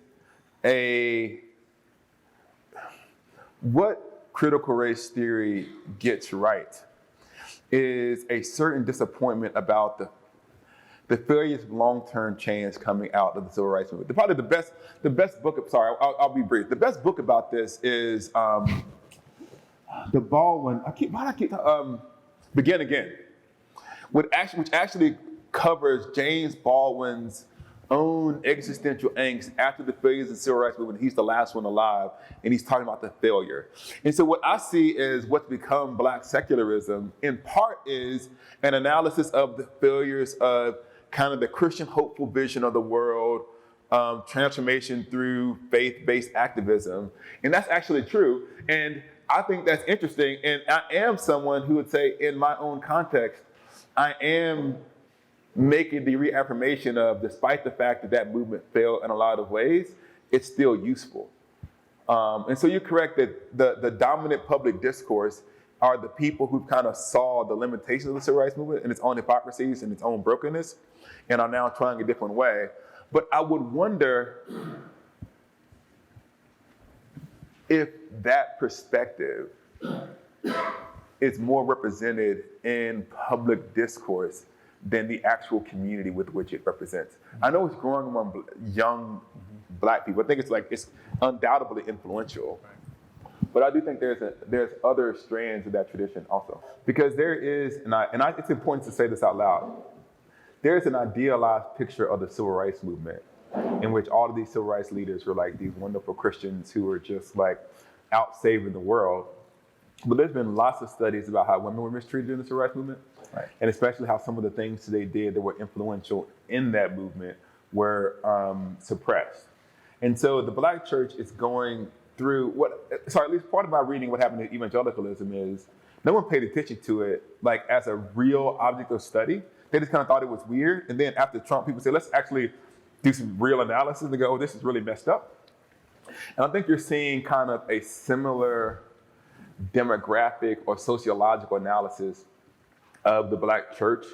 what critical race theory gets right is a certain disappointment about the failures of long-term change coming out of the civil rights movement. Probably the best book, I'll be brief. The best book about this is the Baldwin, Begin Again, which actually covers James Baldwin's own existential angst after the failures of the civil rights movement. He's the last one alive, and he's talking about the failure. And so what I see is what's become Black secularism, in part, is an analysis of the failures of kind of the Christian hopeful vision of the world, transformation through faith-based activism. And that's actually true. And I think that's interesting. And I am someone who would say, in my own context, I am making the reaffirmation of, despite the fact that that movement failed in a lot of ways, it's still useful. And so you're correct that the dominant public discourse are the people who kind of saw the limitations of the civil rights movement and its own hypocrisies and its own brokenness, and are now trying a different way. But I would wonder if that perspective is more represented in public discourse than the actual community with which it represents. I know it's growing among young Black people. I think it's undoubtedly influential. But I do think there's other strands of that tradition also. Because there is, it's important to say this out loud, there's an idealized picture of the civil rights movement in which all of these civil rights leaders were like these wonderful Christians who were just like out saving the world. But there's been lots of studies about how women were mistreated in the civil rights movement. Right. And especially how some of the things they did that were influential in that movement were suppressed. And so the Black church is going through at least part of my reading what happened to evangelicalism is no one paid attention to it like as a real object of study. They just kind of thought it was weird. And then after Trump, people said, let's actually do some real analysis and go, oh, this is really messed up. And I think you're seeing kind of a similar demographic or sociological analysis of the Black church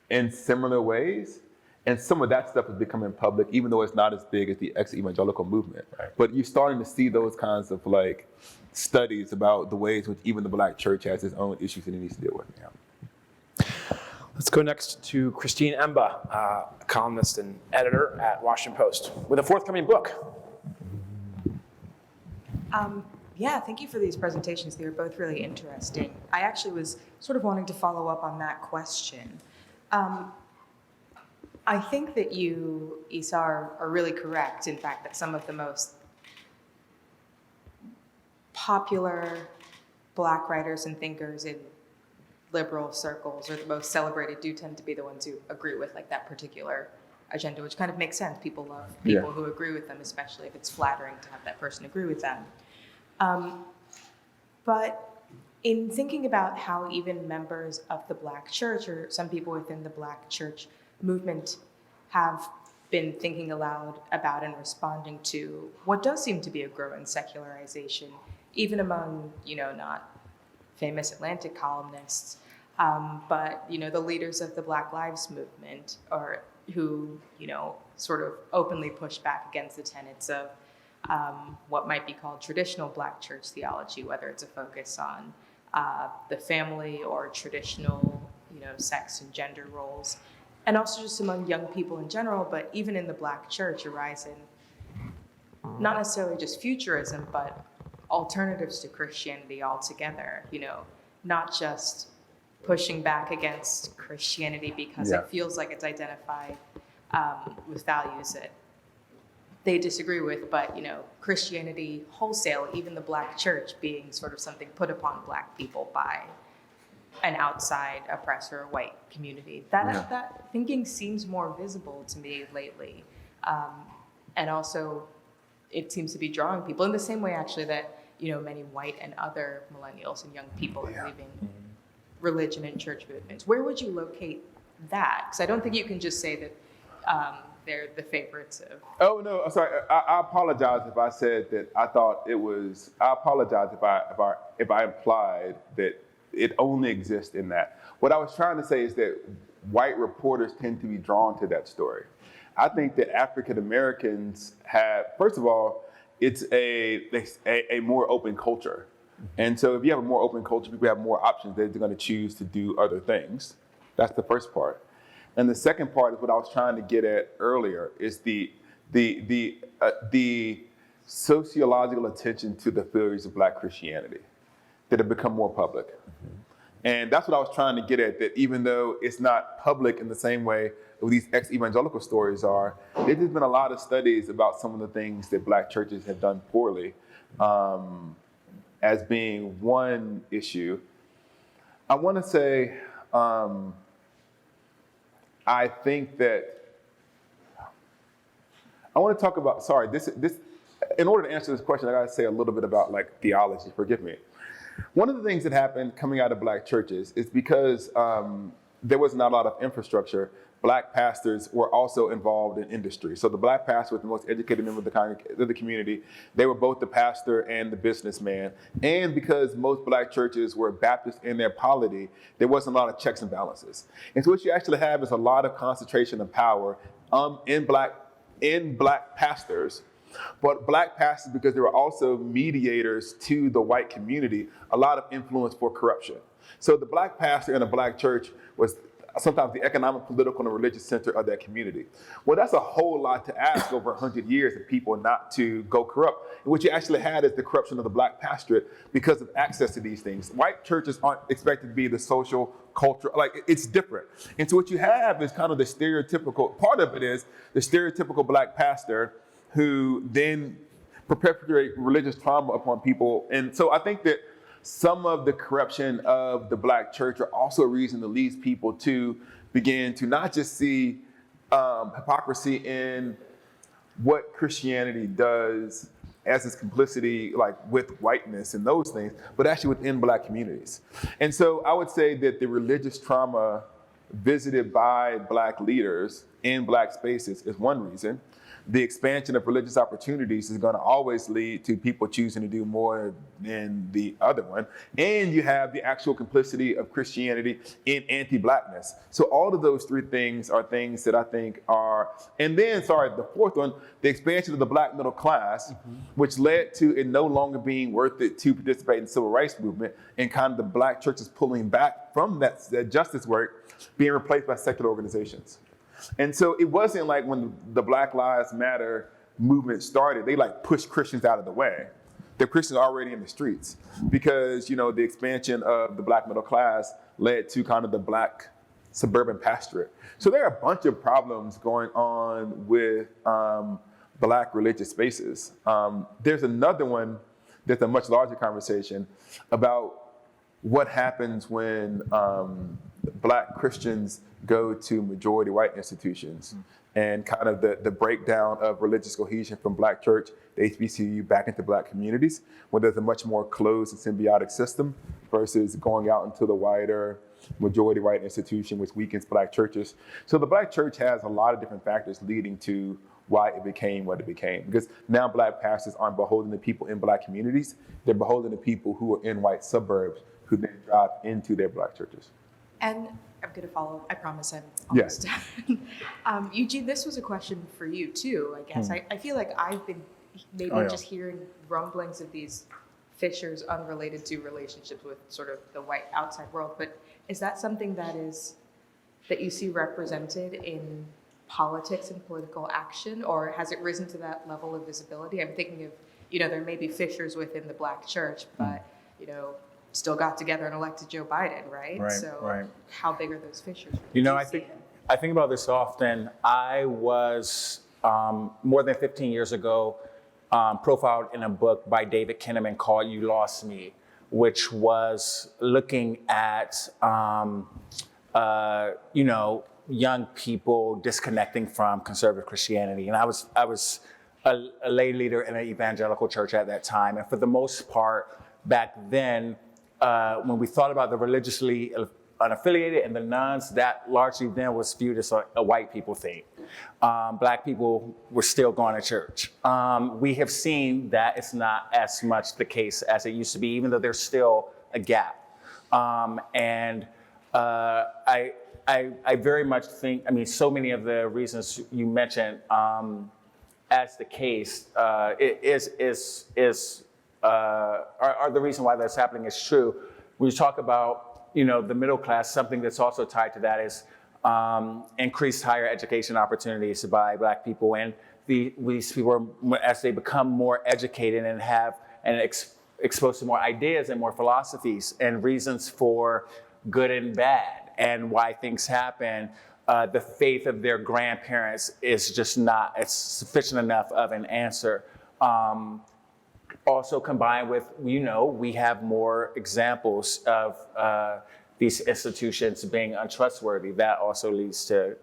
in similar ways. And some of that stuff is becoming public, even though it's not as big as the ex-evangelical movement. Right. But you're starting to see those kinds of like studies about the ways in which even the Black church has its own issues that it needs to deal with. Yeah. Let's go next to Christine Emba, a columnist and editor at Washington Post, with a forthcoming book. Yeah, thank you for these presentations. They were both really interesting. I actually was sort of wanting to follow up on that question. I think that you, Esau, are really correct, in fact, that some of the most popular Black writers and thinkers in liberal circles, or the most celebrated, do tend to be the ones who agree with like that particular agenda, which kind of makes sense. People love people who agree with them, especially if it's flattering to have that person agree with them. But in thinking about how even members of the Black church, or some people within the Black church movement, have been thinking aloud about and responding to what does seem to be a growing secularization, even among, not famous Atlantic columnists, but, the leaders of the Black Lives Movement, or who, sort of openly push back against the tenets of what might be called traditional Black church theology, whether it's a focus on the family or traditional, sex and gender roles, and also just among young people in general, but even in the Black church, a rise in not necessarily just futurism, but alternatives to Christianity altogether, not just pushing back against Christianity because it feels like it's identified with values that they disagree with, but Christianity wholesale, even the Black church being sort of something put upon Black people by an outside oppressor, a white community. That thinking seems more visible to me lately. And also it seems to be drawing people in the same way actually that, many white and other millennials and young people are leaving religion and church movements. Where would you locate that? Because I don't think you can just say that they're the favorites of. Oh no, I'm sorry. I apologize if I said that I thought it was. I apologize if I implied that it only exists in that. What I was trying to say is that white reporters tend to be drawn to that story. I think that African Americans have, first of all, it's a more open culture. And so if you have a more open culture, people have more options. They're going to choose to do other things. That's the first part. And the second part is what I was trying to get at earlier, is the sociological attention to the failures of Black Christianity that have become more public. And that's what I was trying to get at, that even though it's not public in the same way that these ex-evangelical stories are, there's been a lot of studies about some of the things that Black churches have done poorly as being one issue. I want to say, I think that, I want to talk about, sorry, this. In order to answer this question, I got to say a little bit about like theology, forgive me. One of the things that happened coming out of Black churches is because there was not a lot of infrastructure, Black pastors were also involved in industry. So the Black pastor was the most educated member of the community. They were both the pastor and the businessman. And because most Black churches were Baptist in their polity, there wasn't a lot of checks and balances. And so what you actually have is a lot of concentration of power in Black pastors. But Black pastors, because they were also mediators to the white community, a lot of influence for corruption. So the Black pastor in a Black church was sometimes the economic, political, and religious center of that community. Well, that's a whole lot to ask over 100 years of people not to go corrupt. And what you actually had is the corruption of the Black pastorate because of access to these things. White churches aren't expected to be the social, culture, like it's different. And so what you have is kind of the stereotypical, part of it is the stereotypical Black pastor who then perpetuate religious trauma upon people. And so I think that some of the corruption of the Black church are also a reason that leads people to begin to not just see hypocrisy in what Christianity does as its complicity, like with whiteness and those things, but actually within Black communities. And so I would say that the religious trauma visited by Black leaders in Black spaces is one reason. The expansion of religious opportunities is going to always lead to people choosing to do more than the other one. And you have the actual complicity of Christianity in anti-Blackness. So all of those three things are things that I think are, and then, the fourth one, the expansion of the Black middle class, which led to it no longer being worth it to participate in the civil rights movement, and kind of the Black churches pulling back from that justice work, being replaced by secular organizations. And so it wasn't like when the Black Lives Matter movement started, they like pushed Christians out of the way. The Christians are already in the streets because, the expansion of the Black middle class led to kind of the Black suburban pastorate. So there are a bunch of problems going on with Black religious spaces. There's another one that's a much larger conversation about what happens when Black Christians go to majority white institutions and kind of the breakdown of religious cohesion from Black church, the HBCU, back into Black communities, where there's a much more closed and symbiotic system versus going out into the wider majority white institution, which weakens Black churches. So the Black church has a lot of different factors leading to why it became what it became. Because now Black pastors aren't beholden to people in Black communities, they're beholden to people who are in white suburbs who then drive into their Black churches. And I'm going to follow, I promise I'm almost done. Eugene, this was a question for you too, I guess. I feel like I've been maybe just hearing rumblings of these fissures unrelated to relationships with sort of the white outside world, but is that something that you see represented in politics and political action, or has it risen to that level of visibility? I'm thinking of, there may be fissures within the Black church, but, still got together and elected Joe Biden, right? How big are those fissures? I think about this often. I was, more than 15 years ago, profiled in a book by David Kinnaman called You Lost Me, which was looking at, young people disconnecting from conservative Christianity. And I was a lay leader in an evangelical church at that time. And for the most part, back then, when we thought about the religiously unaffiliated, and the nuns, that largely then was viewed as a white people thing. Black people were still going to church. We have seen that it's not as much the case as it used to be, even though there's still a gap. I very much think, I mean, so many of the reasons you mentioned as the case are the reason why that's happening is true. When you talk about, the middle class, something that's also tied to that is increased higher education opportunities by Black people. And these people, as they become more educated and exposed to more ideas and more philosophies and reasons for good and bad and why things happen, the faith of their grandparents is just not sufficient enough of an answer. Also combined with, we have more examples of these institutions being untrustworthy. That also leads to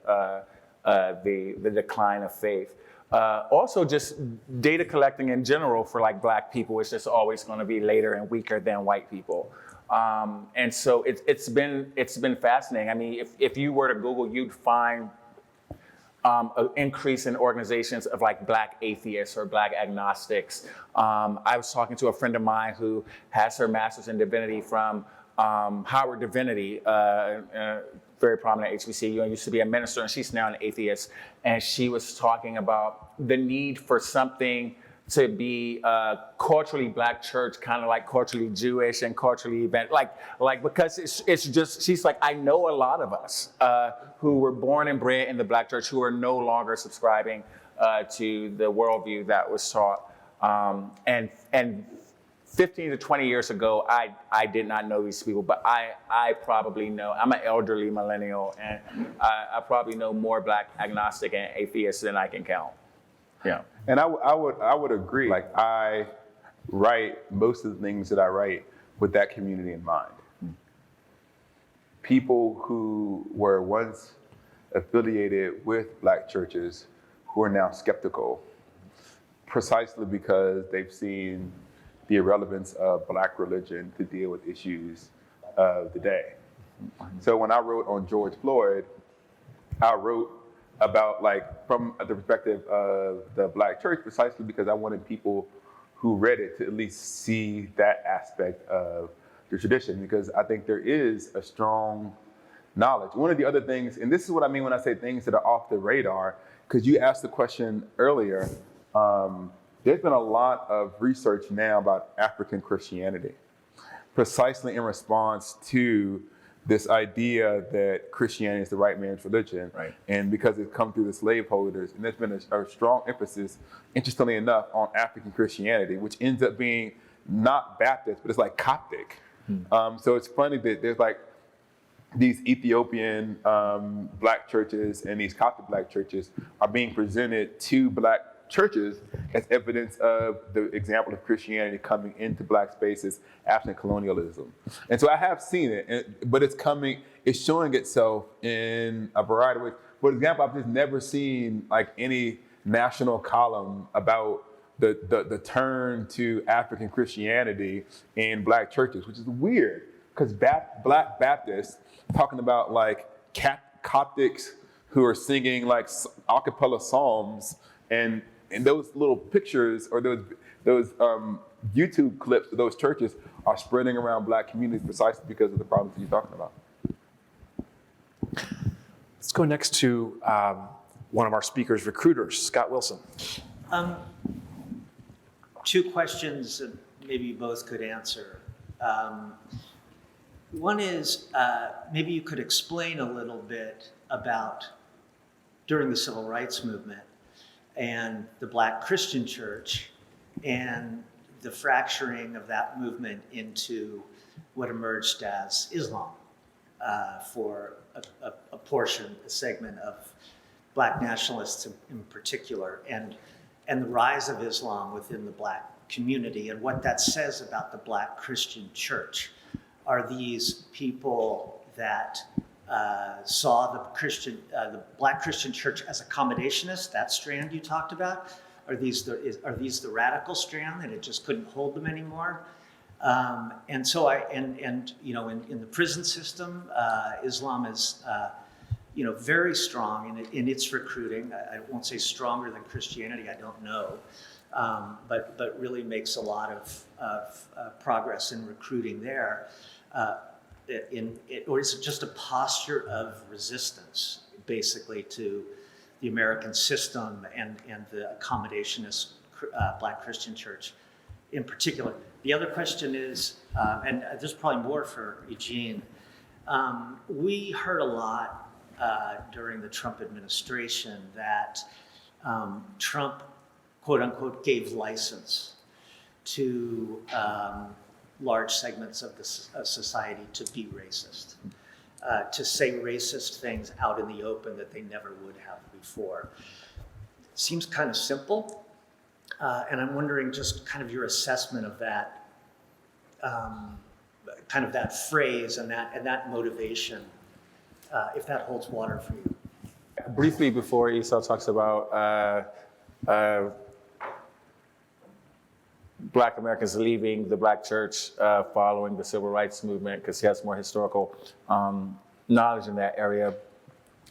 the decline of faith. Also, just data collecting in general for Black people is just always going to be later and weaker than white people. And so it's been fascinating. I mean, if you were to Google, you'd find an increase in organizations of Black atheists or Black agnostics. I was talking to a friend of mine who has her master's in divinity from Howard Divinity, very prominent HBCU, and used to be a minister, and she's now an atheist. And she was talking about the need for something to be culturally Black church, kind of like culturally Jewish and culturally because it's just, she's like, I know a lot of us who were born and bred in the Black church who are no longer subscribing to the worldview that was taught. And 15 to 20 years ago, I did not know these people, but I probably know, I'm an elderly millennial, and I probably know more Black agnostic and atheists than I can count. Yeah. And I would agree. I write most of the things that I write with that community in mind. People who were once affiliated with Black churches who are now skeptical, precisely because they've seen the irrelevance of Black religion to deal with issues of the day. So when I wrote on George Floyd, I wrote about from the perspective of the Black church, precisely because I wanted people who read it to at least see that aspect of the tradition, because I think there is a strong knowledge. One of the other things, and this is what I mean when I say things that are off the radar, because you asked the question earlier, there's been a lot of research now about African Christianity, precisely in response to this idea that Christianity is the white man's religion. Right. And because it's come through the slaveholders, and there's been a strong emphasis, interestingly enough, on African Christianity, which ends up being not Baptist, but it's Coptic. So it's funny that there's these Ethiopian Black churches and these Coptic Black churches are being presented to Black churches as evidence of the example of Christianity coming into Black spaces after colonialism. And so I have seen it, but it's showing itself in a variety of ways. For example, I've just never seen any national column about the turn to African Christianity in Black churches, which is weird, because Black Baptists talking about Coptics who are singing a cappella psalms, and those little pictures or those YouTube clips of those churches are spreading around Black communities precisely because of the problems that you're talking about. Let's go next to one of our speakers, recruiters, Scott Wilson. Two questions that maybe you both could answer. One is, maybe you could explain a little bit about during the Civil Rights Movement and the Black Christian church and the fracturing of that movement into what emerged as Islam for a portion, a segment of Black nationalists in particular, and the rise of Islam within the Black community and what that says about the Black Christian church. Are these people that saw the Black Christian church as accommodationist, that strand you talked about? Are these the radical strand that it just couldn't hold them anymore? And so in the prison system, Islam is, very strong in its recruiting. I won't say stronger than Christianity, I don't know, but really makes a lot of progress in recruiting there. Or is it just a posture of resistance, basically, to the American system and the accommodationist Black Christian church in particular? The other question is, and there's probably more for Eugene, we heard a lot during the Trump administration that Trump, quote unquote, gave license to large segments of society to be racist, to say racist things out in the open that they never would have before. It seems kind of simple. And I'm wondering just kind of your assessment of that, kind of that phrase and that motivation, if that holds water for you. Briefly before Esau talks about Black Americans leaving the Black church following the civil rights movement, because he has more historical knowledge in that area.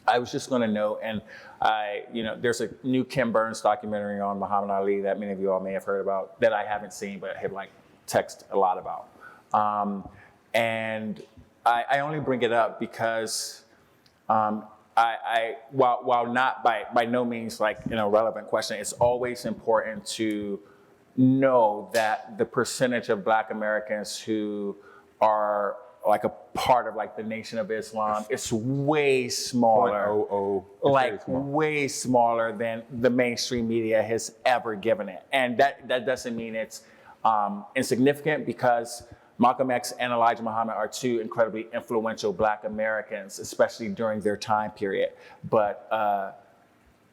I was just going to note, and there's a new Ken Burns documentary on Muhammad Ali that many of you all may have heard about that I haven't seen, but have text a lot about. And I only bring it up because while not by no means relevant question, it's always important to know that the percentage of Black Americans who are a part of the Nation of Islam, it's way smaller, way smaller than the mainstream media has ever given it. And that doesn't mean it's insignificant, because Malcolm X and Elijah Muhammad are two incredibly influential Black Americans, especially during their time period. But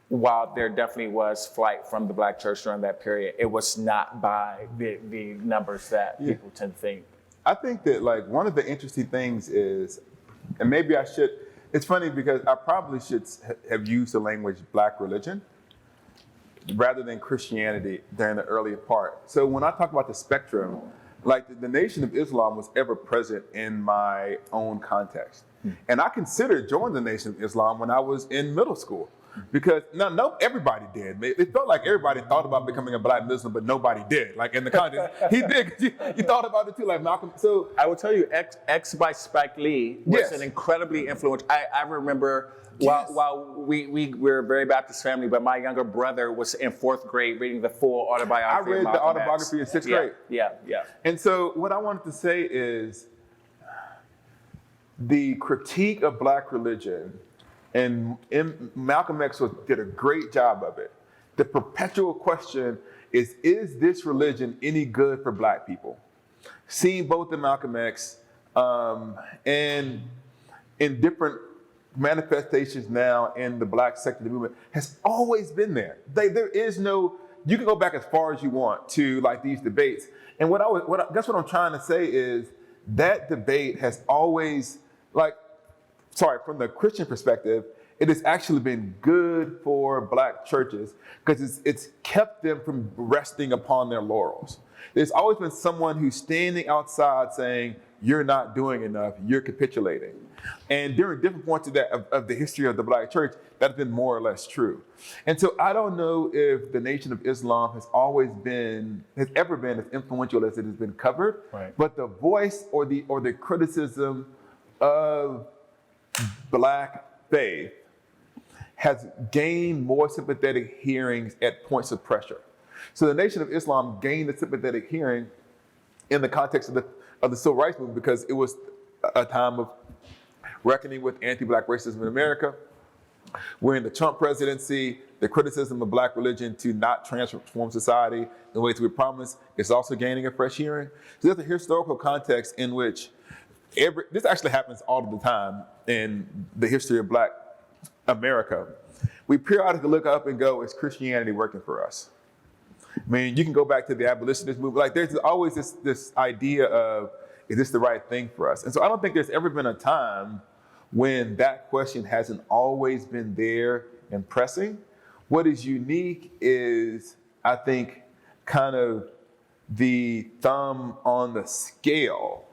while there definitely was flight from the Black church during that period, it was not by the numbers that people tend to think. I think that one of the interesting things is, and maybe I should, it's funny because I probably should have used the language Black religion rather than Christianity during the earlier part. So when I talk about the spectrum, the Nation of Islam was ever present in my own context. And I considered joining the Nation of Islam when I was in middle school. Because everybody did. It felt like everybody thought about becoming a Black Muslim, but nobody did. In the context, he did. You thought about it too, Malcolm. So I will tell you, X by Spike Lee was an incredibly influential. I remember while we were a very Baptist family, but my younger brother was in 4th grade reading the full autobiography. I read of the Malcolm autobiography X. in 6th grade. Yeah. And so what I wanted to say is the critique of Black religion. And Malcolm X did a great job of it. The perpetual question is this religion any good for Black people? Seeing both in Malcolm X and in different manifestations now in the Black secular movement has always been there. There is no, you can go back as far as you want to these debates. And that's what I'm trying to say is that debate has always, from the Christian perspective, it has actually been good for Black churches because it's kept them from resting upon their laurels. There's always been someone who's standing outside saying, you're not doing enough, you're capitulating. And during different points of the history of the Black church, that's been more or less true. And so I don't know if the Nation of Islam has ever been as influential as it has been covered, right. But the voice or the criticism of Black faith has gained more sympathetic hearings at points of pressure. So the Nation of Islam gained a sympathetic hearing in the context of the civil rights movement because it was a time of reckoning with anti-Black racism in America. We're in the Trump presidency, the criticism of Black religion to not transform society the way we promised is also gaining a fresh hearing. So there's a historical context in which this actually happens all of the time in the history of Black America. We periodically look up and go, is Christianity working for us? I mean, you can go back to the abolitionist movement. There's always this idea of, is this the right thing for us? And so I don't think there's ever been a time when that question hasn't always been there and pressing. What is unique is, I think, kind of the thumb on the scale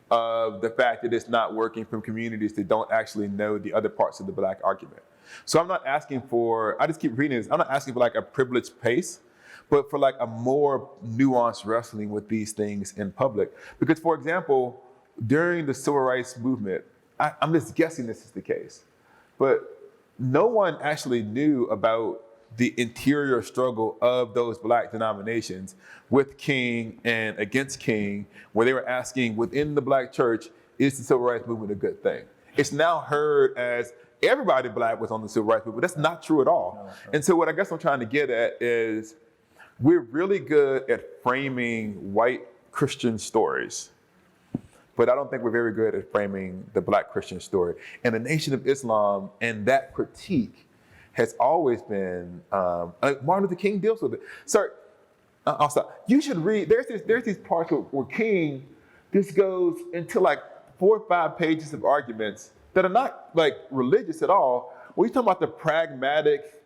of the fact that it's not working from communities that don't actually know the other parts of the Black argument. So I'm not asking for, I just keep reading this, I'm not asking for like a privileged pace, but for like a more nuanced wrestling with these things in public. Because for example, during the civil rights movement, I'm just guessing this is the case, but no one actually knew about the interior struggle of those Black denominations with King and against King, where they were asking within the Black church, is the civil rights movement a good thing? It's now heard as everybody Black was on the civil rights movement. That's not true at all. No, sure. And so what I guess I'm trying to get at is we're really good at framing white Christian stories, but I don't think we're very good at framing the Black Christian story. And the Nation of Islam and that critique has always been, Martin Luther King deals with it. Sir, I'll stop. You should read, there's these parts where King just goes into like 4 or 5 pages of arguments that are not like religious at all. We're talking about the pragmatic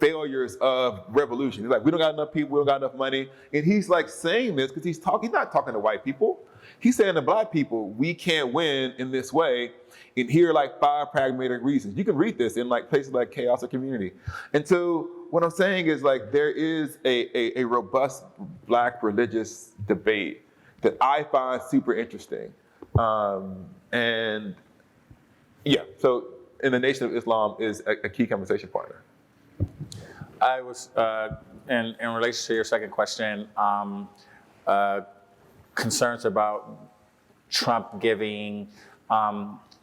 failures of revolution. He's like, we don't got enough people, we don't got enough money. And he's like saying this because he's not talking to white people. He's saying to Black people, we can't win in this way. And here are like 5 pragmatic reasons. You can read this in like places like Chaos or Community. And so what I'm saying is like there is a robust Black religious debate that I find super interesting. And yeah, so in the Nation of Islam is a key conversation partner. I was, in relation to your second question, concerns about Trump giving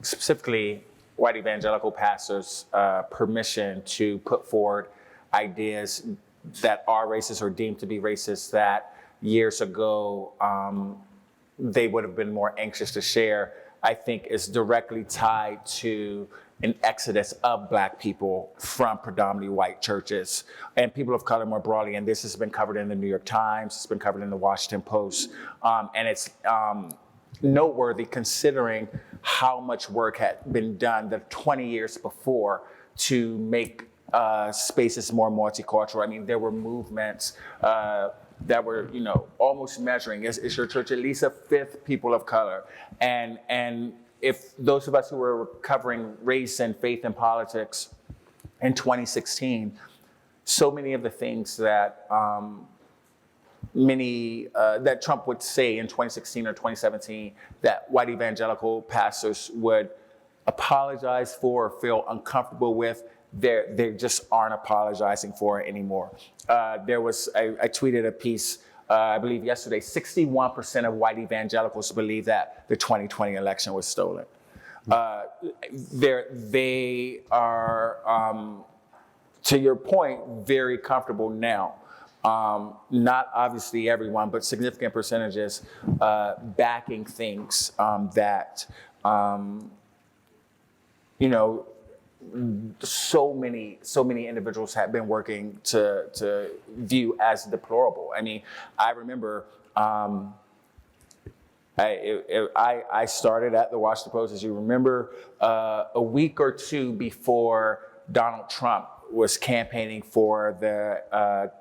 specifically white evangelical pastors permission to put forward ideas that are racist or deemed to be racist that years ago they would have been more anxious to share, I think is directly tied to an exodus of Black people from predominantly white churches and people of color more broadly. And this has been covered in the New York Times, it's been covered in the Washington Post. And it's noteworthy considering how much work had been done the 20 years before to make spaces more multicultural. I mean, there were movements that were, almost measuring, is your church at least a fifth people of color? And if those of us who were covering race and faith and politics in 2016, so many of the things that that Trump would say in 2016 or 2017 that white evangelical pastors would apologize for or feel uncomfortable with, they just aren't apologizing for it anymore. I tweeted a piece, I believe yesterday, 61% of white evangelicals believe that the 2020 election was stolen. They are, to your point, very comfortable now. Not obviously everyone, but significant percentages backing things that, so many individuals have been working to view as deplorable. I mean, I remember I started at the Washington Post, as you remember, a week or two before Donald Trump was campaigning for the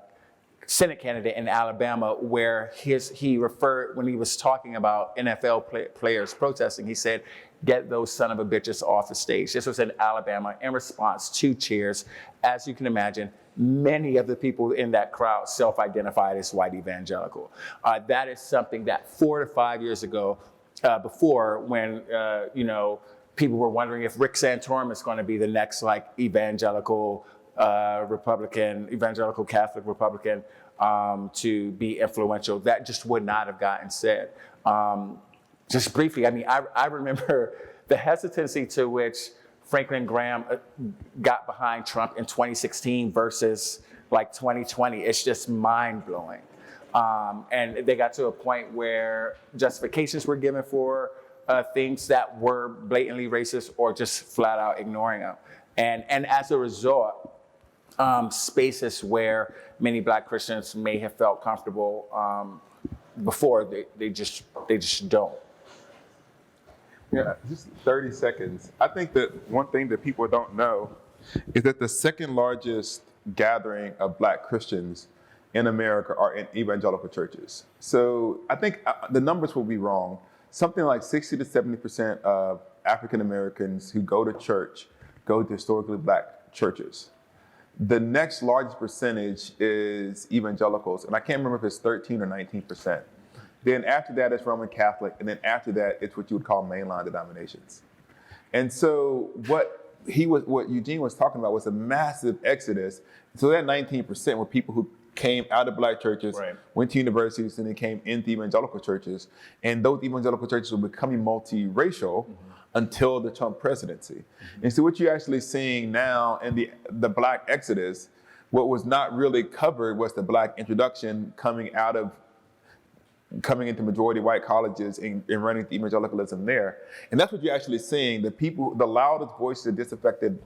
Senate candidate in Alabama, where he referred, when he was talking about NFL players protesting, he said, "Get those son of a bitches off the stage." This was in Alabama in response to cheers. As you can imagine, many of the people in that crowd self-identified as white evangelical. That is something that 4 to 5 years ago, before when, people were wondering if Rick Santorum is going to be the next evangelical Republican, evangelical Catholic Republican to be influential, that just would not have gotten said. Just briefly, I mean, I remember the hesitancy to which Franklin Graham got behind Trump in 2016 versus 2020. It's just mind-blowing. And they got to a point where justifications were given for things that were blatantly racist or just flat out ignoring them. And as a result, spaces where many Black Christians may have felt comfortable before, they just don't. Yeah, just 30 seconds. I think that one thing that people don't know is that the second largest gathering of Black Christians in America are in evangelical churches. So I think the numbers will be wrong. Something like 60 to 70% of African Americans who go to church go to historically black churches. The next largest percentage is evangelicals, and I can't remember if it's 13 or 19%. Then after that, it's Roman Catholic, and then after that, it's what you would call mainline denominations. And so what Eugene was talking about was a massive exodus. So that 19% were people who came out of black churches, Right. went to universities, and then came into evangelical churches. And those evangelical churches were becoming multiracial until the Trump presidency. And so what you're actually seeing now in the black exodus, what was not really covered was the black introduction coming into majority white colleges and running the evangelicalism there. And that's what you're actually seeing. The loudest voices of disaffected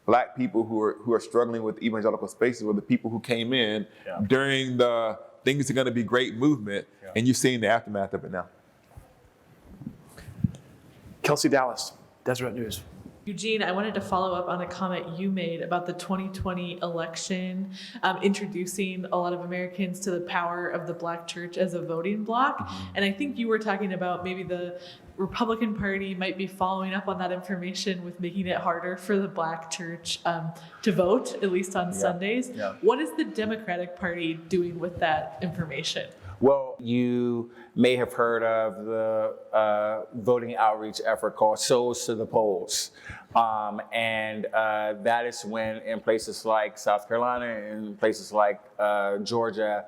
black people who are struggling with evangelical spaces were the people who came in during the things are gonna be great movement, and you're seeing the aftermath of it now. Kelsey Dallas, Deseret News. Eugene, I wanted to follow up on a comment you made about the 2020 election, introducing a lot of Americans to the power of the Black church as a voting bloc. And I think you were talking about maybe the Republican Party might be following up on that information with making it harder for the Black church to vote, at least on Sundays. Yeah. What is the Democratic Party doing with that information? Well, you may have heard of the voting outreach effort called Souls to the Polls. And that is when in places like South Carolina and places like Georgia,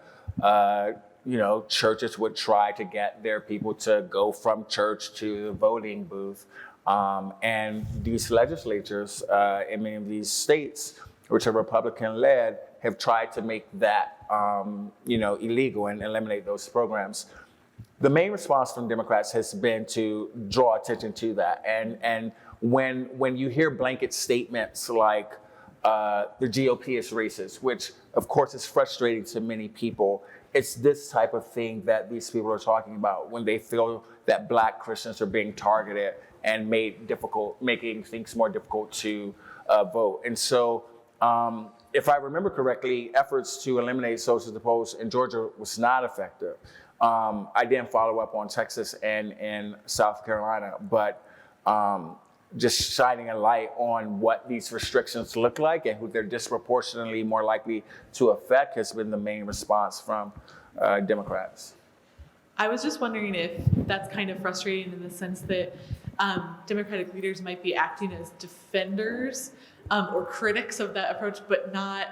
churches would try to get their people to go from church to the voting booth. And these legislatures in many of these states, which are Republican-led, have tried to make that illegal and eliminate those programs. The main response from Democrats has been to draw attention to that. And when you hear blanket statements like the GOP is racist, which of course is frustrating to many people, it's this type of thing that these people are talking about when they feel that Black Christians are being targeted and making things more difficult to vote. And so, if I remember correctly, efforts to eliminate social polls in Georgia was not effective. I didn't follow up on Texas and in South Carolina, but just shining a light on what these restrictions look like and who they're disproportionately more likely to affect has been the main response from Democrats. I was just wondering if that's kind of frustrating in the sense that Democratic leaders might be acting as defenders or critics of that approach, but not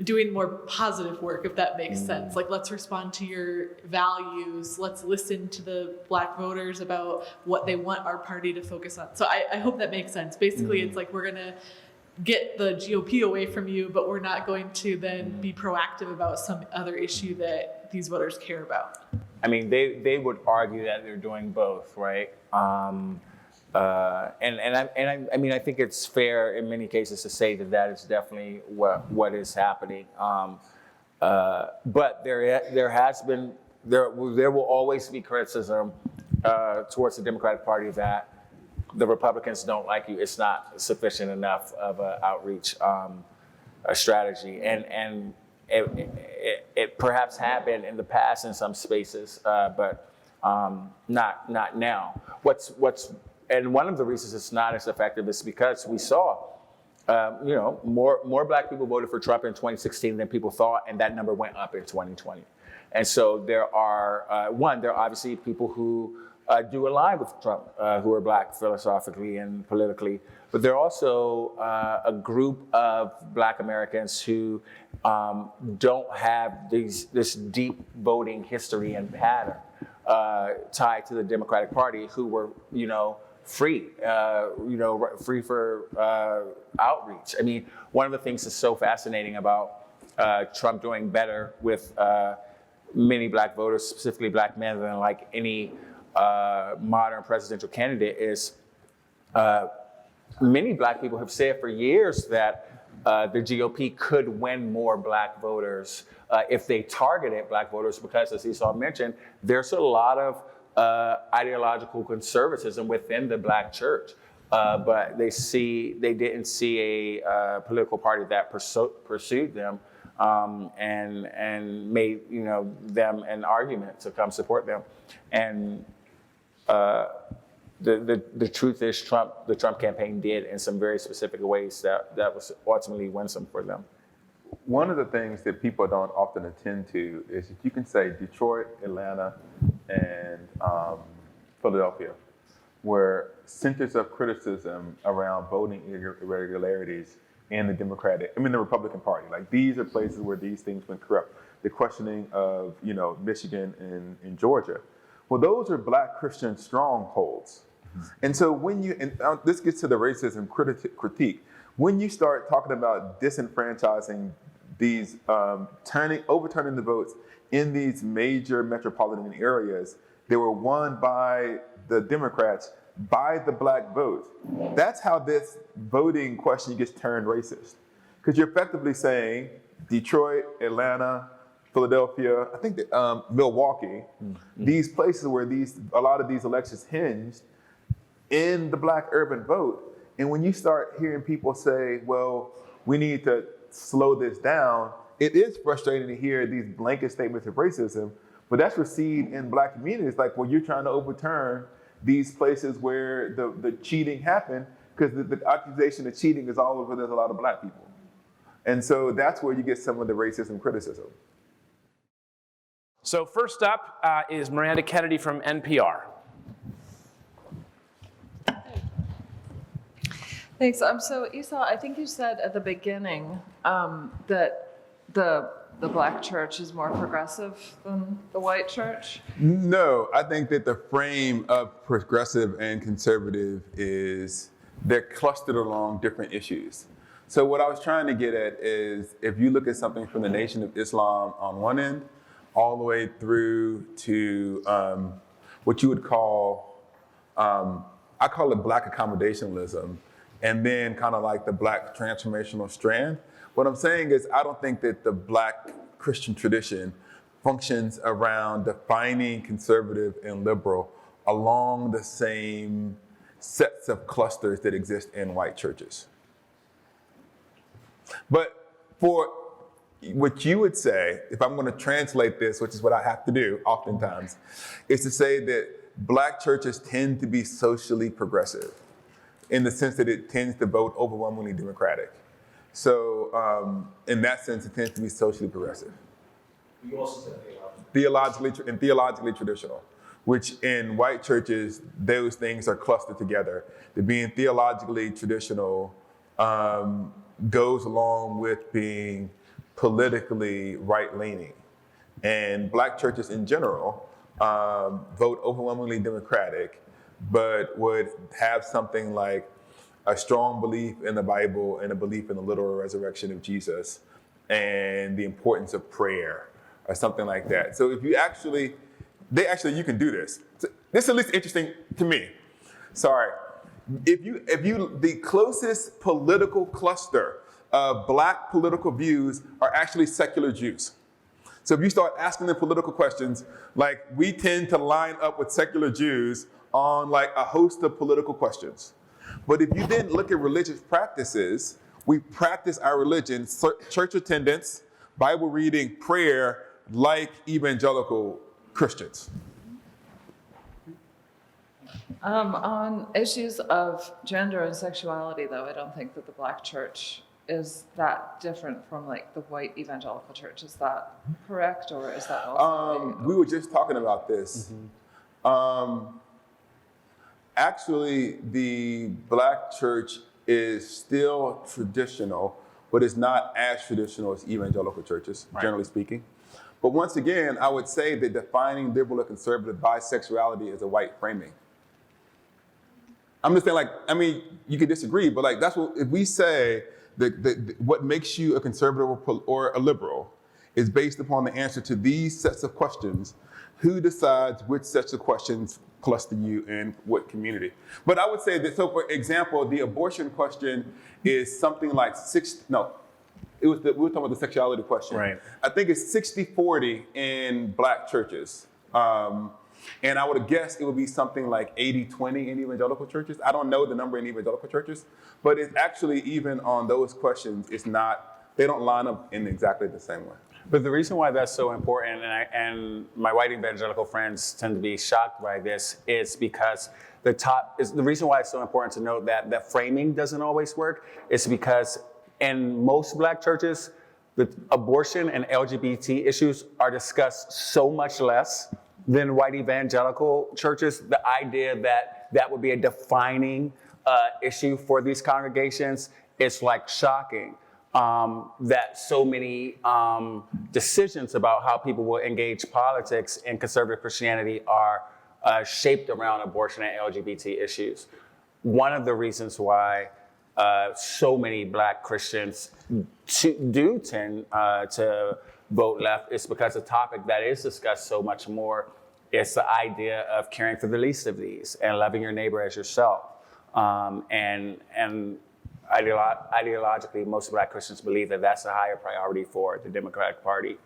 doing more positive work, if that makes sense. Like, let's respond to your values. Let's listen to the Black voters about what they want our party to focus on. So I hope that makes sense. Basically, it's like we're going to get the GOP away from you, but we're not going to then be proactive about some other issue that these voters care about. I mean, they would argue that they're doing both, right? I mean, I think it's fair in many cases to say that is definitely what is happening. But there will always be criticism towards the Democratic Party that the Republicans don't like you. It's not sufficient enough of an outreach strategy, and it perhaps happened in the past in some spaces, but not now. And one of the reasons it's not as effective is because we saw, more Black people voted for Trump in 2016 than people thought, and that number went up in 2020. And so there are obviously people who do align with Trump, who are Black philosophically and politically, but there are also a group of Black Americans who don't have this deep voting history and pattern tied to the Democratic Party, who were, free for outreach. I mean, one of the things that's so fascinating about Trump doing better with many Black voters, specifically Black men, than like any modern presidential candidate is many Black people have said for years that the GOP could win more Black voters if they targeted Black voters, because, as Esau mentioned, there's a lot of ideological conservatism within the Black church, but they didn't see a political party that pursued them and made them an argument to come support them. And the truth is, the Trump campaign did in some very specific ways that was ultimately winsome for them. One of the things that people don't often attend to is that you can say Detroit, Atlanta, and Philadelphia were centers of criticism around voting irregularities in the the Republican Party. Like, these are places where these things went corrupt. The questioning of, Michigan and Georgia. Well, those are Black Christian strongholds. And so this gets to the racism critique. When you start talking about disenfranchising these, overturning the votes in these major metropolitan areas that were won by the Democrats by the Black vote, that's how this voting question gets turned racist. Because you're effectively saying Detroit, Atlanta, Philadelphia, I think that, Milwaukee, these places where a lot of these elections hinged in the Black urban vote. And when you start hearing people say, well, we need to slow this down, it is frustrating to hear these blanket statements of racism, but that's received in Black communities. Like, well, you're trying to overturn these places where the cheating happened, because the accusation of cheating is all over, there's a lot of Black people. And so that's where you get some of the racism criticism. So first up is Miranda Kennedy from NPR. Thanks. So Esau, I think you said at the beginning that the Black church is more progressive than the white church. No, I think that the frame of progressive and conservative is they're clustered along different issues. So what I was trying to get at is, if you look at something from the Nation of Islam on one end, all the way through to what you would call, I call it Black accommodationalism, and then kind of like the Black transformational strand. What I'm saying is, I don't think that the Black Christian tradition functions around defining conservative and liberal along the same sets of clusters that exist in white churches. But for what you would say, if I'm going to translate this, which is what I have to do oftentimes, is to say that Black churches tend to be socially progressive, in the sense that it tends to vote overwhelmingly Democratic. So in that sense, it tends to be socially progressive. You also said theologically traditional, which in white churches, those things are clustered together. The being theologically traditional goes along with being politically right-leaning. And Black churches in general vote overwhelmingly Democratic, but would have something like a strong belief in the Bible and a belief in the literal resurrection of Jesus and the importance of prayer or something like that. So if you you can do this. This is at least interesting to me. Sorry. The closest political cluster of Black political views are actually secular Jews. So if you start asking them political questions, like, we tend to line up with secular Jews on like a host of political questions. But if you then look at religious practices, we practice our religion, church attendance, Bible reading, prayer, like evangelical Christians. On issues of gender and sexuality, though, I don't think that the Black church is that different from like the white evangelical church. Is that correct, or is that also? We were just talking about this. Actually, the Black church is still traditional, but it's not as traditional as evangelical churches, generally speaking. But once again, I would say that defining liberal or conservative bisexuality is a white framing. I'm just saying, you could disagree, but like, that's what, if we say that what makes you a conservative or a liberal is based upon the answer to these sets of questions, who decides which sets of questions cluster you in what community? But I would say that, so for example, the abortion question is something like we were talking about the sexuality question. Right. I think it's 60-40 in Black churches. And I would guess it would be something like 80-20 in evangelical churches. I don't know the number in evangelical churches, but it's actually, even on those questions, it's not they don't line up in exactly the same way. But the reason why that's so important, and my white evangelical friends tend to be shocked by this, is because the reason why it's so important to note that framing doesn't always work is because in most Black churches, the abortion and LGBT issues are discussed so much less than white evangelical churches. The idea that would be a defining issue for these congregations is like shocking. That so many decisions about how people will engage politics in conservative Christianity are shaped around abortion and LGBT issues. One of the reasons why so many Black Christians do tend to vote left is because a topic that is discussed so much more is the idea of caring for the least of these and loving your neighbor as yourself. And ideologically, most Black Christians believe that that's a higher priority for the Democratic Party.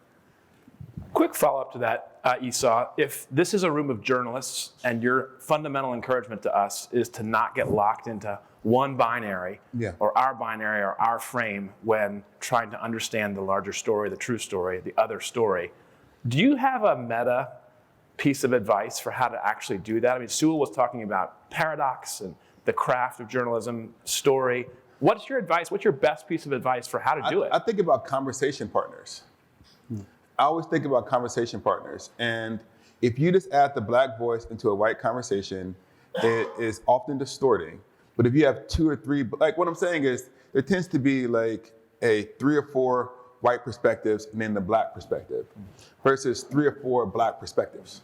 Quick follow-up to that, Esau. If this is a room of journalists and your fundamental encouragement to us is to not get locked into one binary or our frame when trying to understand the larger story, the true story, the other story, do you have a meta piece of advice for how to actually do that? I mean, Sewell was talking about paradox and the craft of journalism, story. What's your advice? What's your best piece of advice for how to do it? I think about conversation partners. I always think about conversation partners. And if you just add the Black voice into a white conversation, it is often distorting. But if you have 2 or 3, like what I'm saying is there tends to be like 3 or 4 white perspectives and then the Black perspective versus 3 or 4 Black perspectives.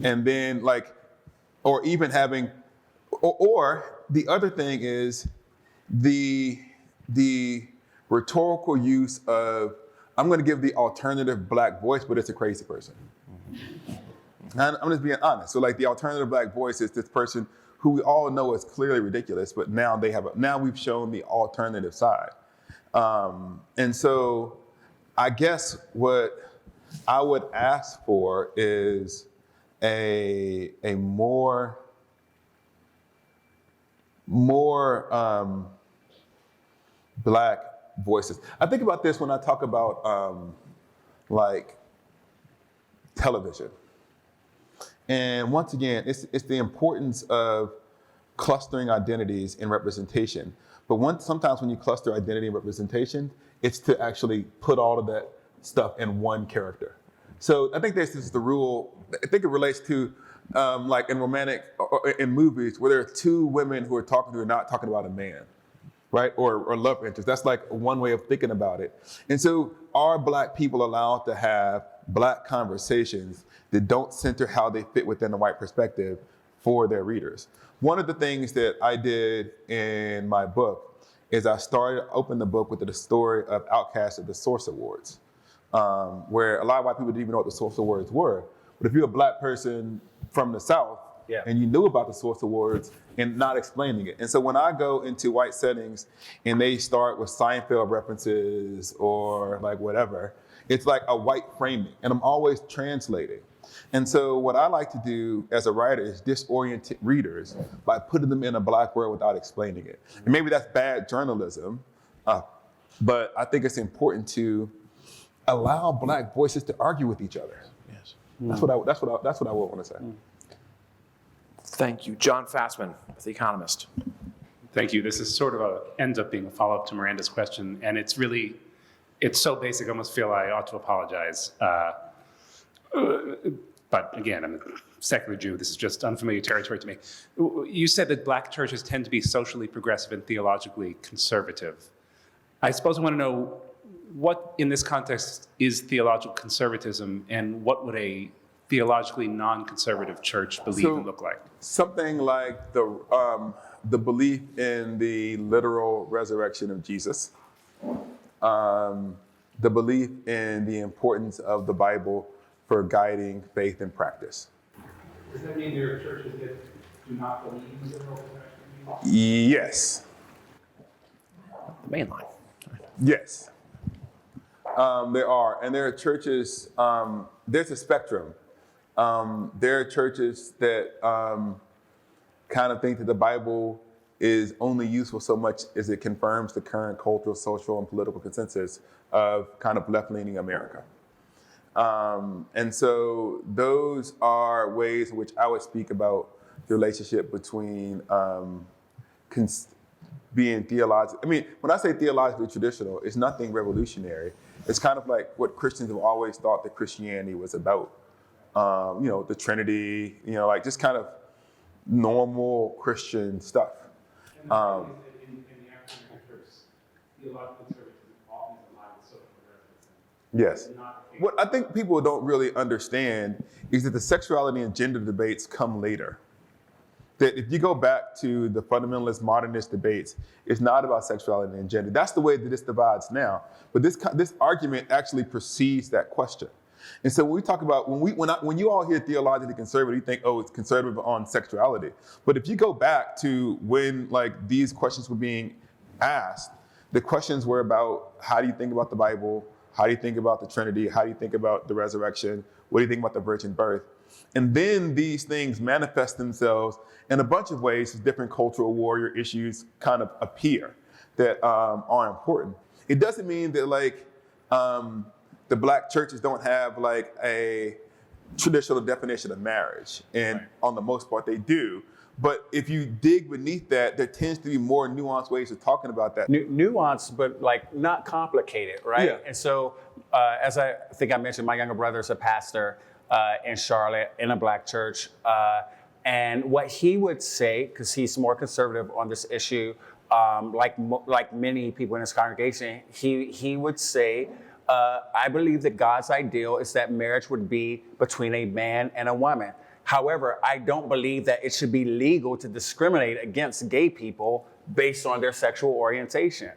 And then or even having, or the other thing is the rhetorical use of, I'm going to give the alternative Black voice, but it's a crazy person. And I'm just being honest. So the alternative Black voice is this person who we all know is clearly ridiculous, but now now we've shown the alternative side. And so I guess what I would ask for is a more Black voices. I think about this when I talk about television. And once again, it's the importance of clustering identities and representation. But sometimes when you cluster identity and representation, it's to actually put all of that stuff in one character. So I think this is the rule. I think it relates to in romantic or in movies where there are 2 women who are not talking about a man, right? Or love interest. That's one way of thinking about it. And so are Black people allowed to have Black conversations that don't center how they fit within the white perspective for their readers? One of the things that I did in my book is I opened the book with the story of Outcast at the Source Awards, where a lot of white people didn't even know what the Source Awards were. But if you're a Black person from the South and you knew about the Source Awards and not explaining it. And so when I go into white settings and they start with Seinfeld references or whatever, it's like a white framing, and I'm always translating. And so what I like to do as a writer is disorient readers by putting them in a Black world without explaining it. And maybe that's bad journalism, but I think it's important to allow Black voices to argue with each other. Yes. That's what I would want to say. Thank you. John Fassman, The Economist. Thank you. This is ends up being a follow-up to Miranda's question, and it's so basic, I almost feel I ought to apologize. But again, I'm a secular Jew. This is just unfamiliar territory to me. You said that Black churches tend to be socially progressive and theologically conservative. I suppose I want to know what, in this context, is theological conservatism, and what would a theologically non-conservative church believe and look like? Something like the belief in the literal resurrection of Jesus, the belief in the importance of the Bible for guiding faith and practice. Does that mean there are churches that do not believe in the literal resurrection of Jesus? Yes. The main line. Yes. There are. And there are churches, there's a spectrum. There are churches that kind of think that the Bible is only useful so much as it confirms the current cultural, social, and political consensus of kind of left-leaning America. And so those are ways in which I would speak about the relationship between being theologically, I mean, when I say theologically traditional, it's nothing revolutionary. It's kind of like what Christians have always thought that Christianity was about. The Trinity, like just kind of normal Christian stuff. In the African church, theological conservatism often is aligned with social progressivism. Yes. What I think people don't really understand is that the sexuality and gender debates come later. That if you go back to the fundamentalist modernist debates, it's not about sexuality and gender. That's the way that this divides now. But this argument actually precedes that question. And so when we talk about, when you all hear theologically conservative, you think, oh, it's conservative on sexuality. But if you go back to when like these questions were being asked, the questions were about how do you think about the Bible? How do you think about the Trinity? How do you think about the resurrection? What do you think about the virgin birth? And then these things manifest themselves in a bunch of ways as different cultural warrior issues kind of appear that are important. It doesn't mean that like the black churches don't have like a traditional definition of marriage. And on the most part, they do. But if you dig beneath that, there tends to be more nuanced ways of talking about that. Nuanced, but like not complicated, right? Yeah. And so, as I think I mentioned, my younger brother is a pastor in Charlotte in a black church. And what he would say, because he's more conservative on this issue, like many people in his congregation, he would say, I believe that God's ideal is that marriage would be between a man and a woman. However, I don't believe that it should be legal to discriminate against gay people based on their sexual orientation.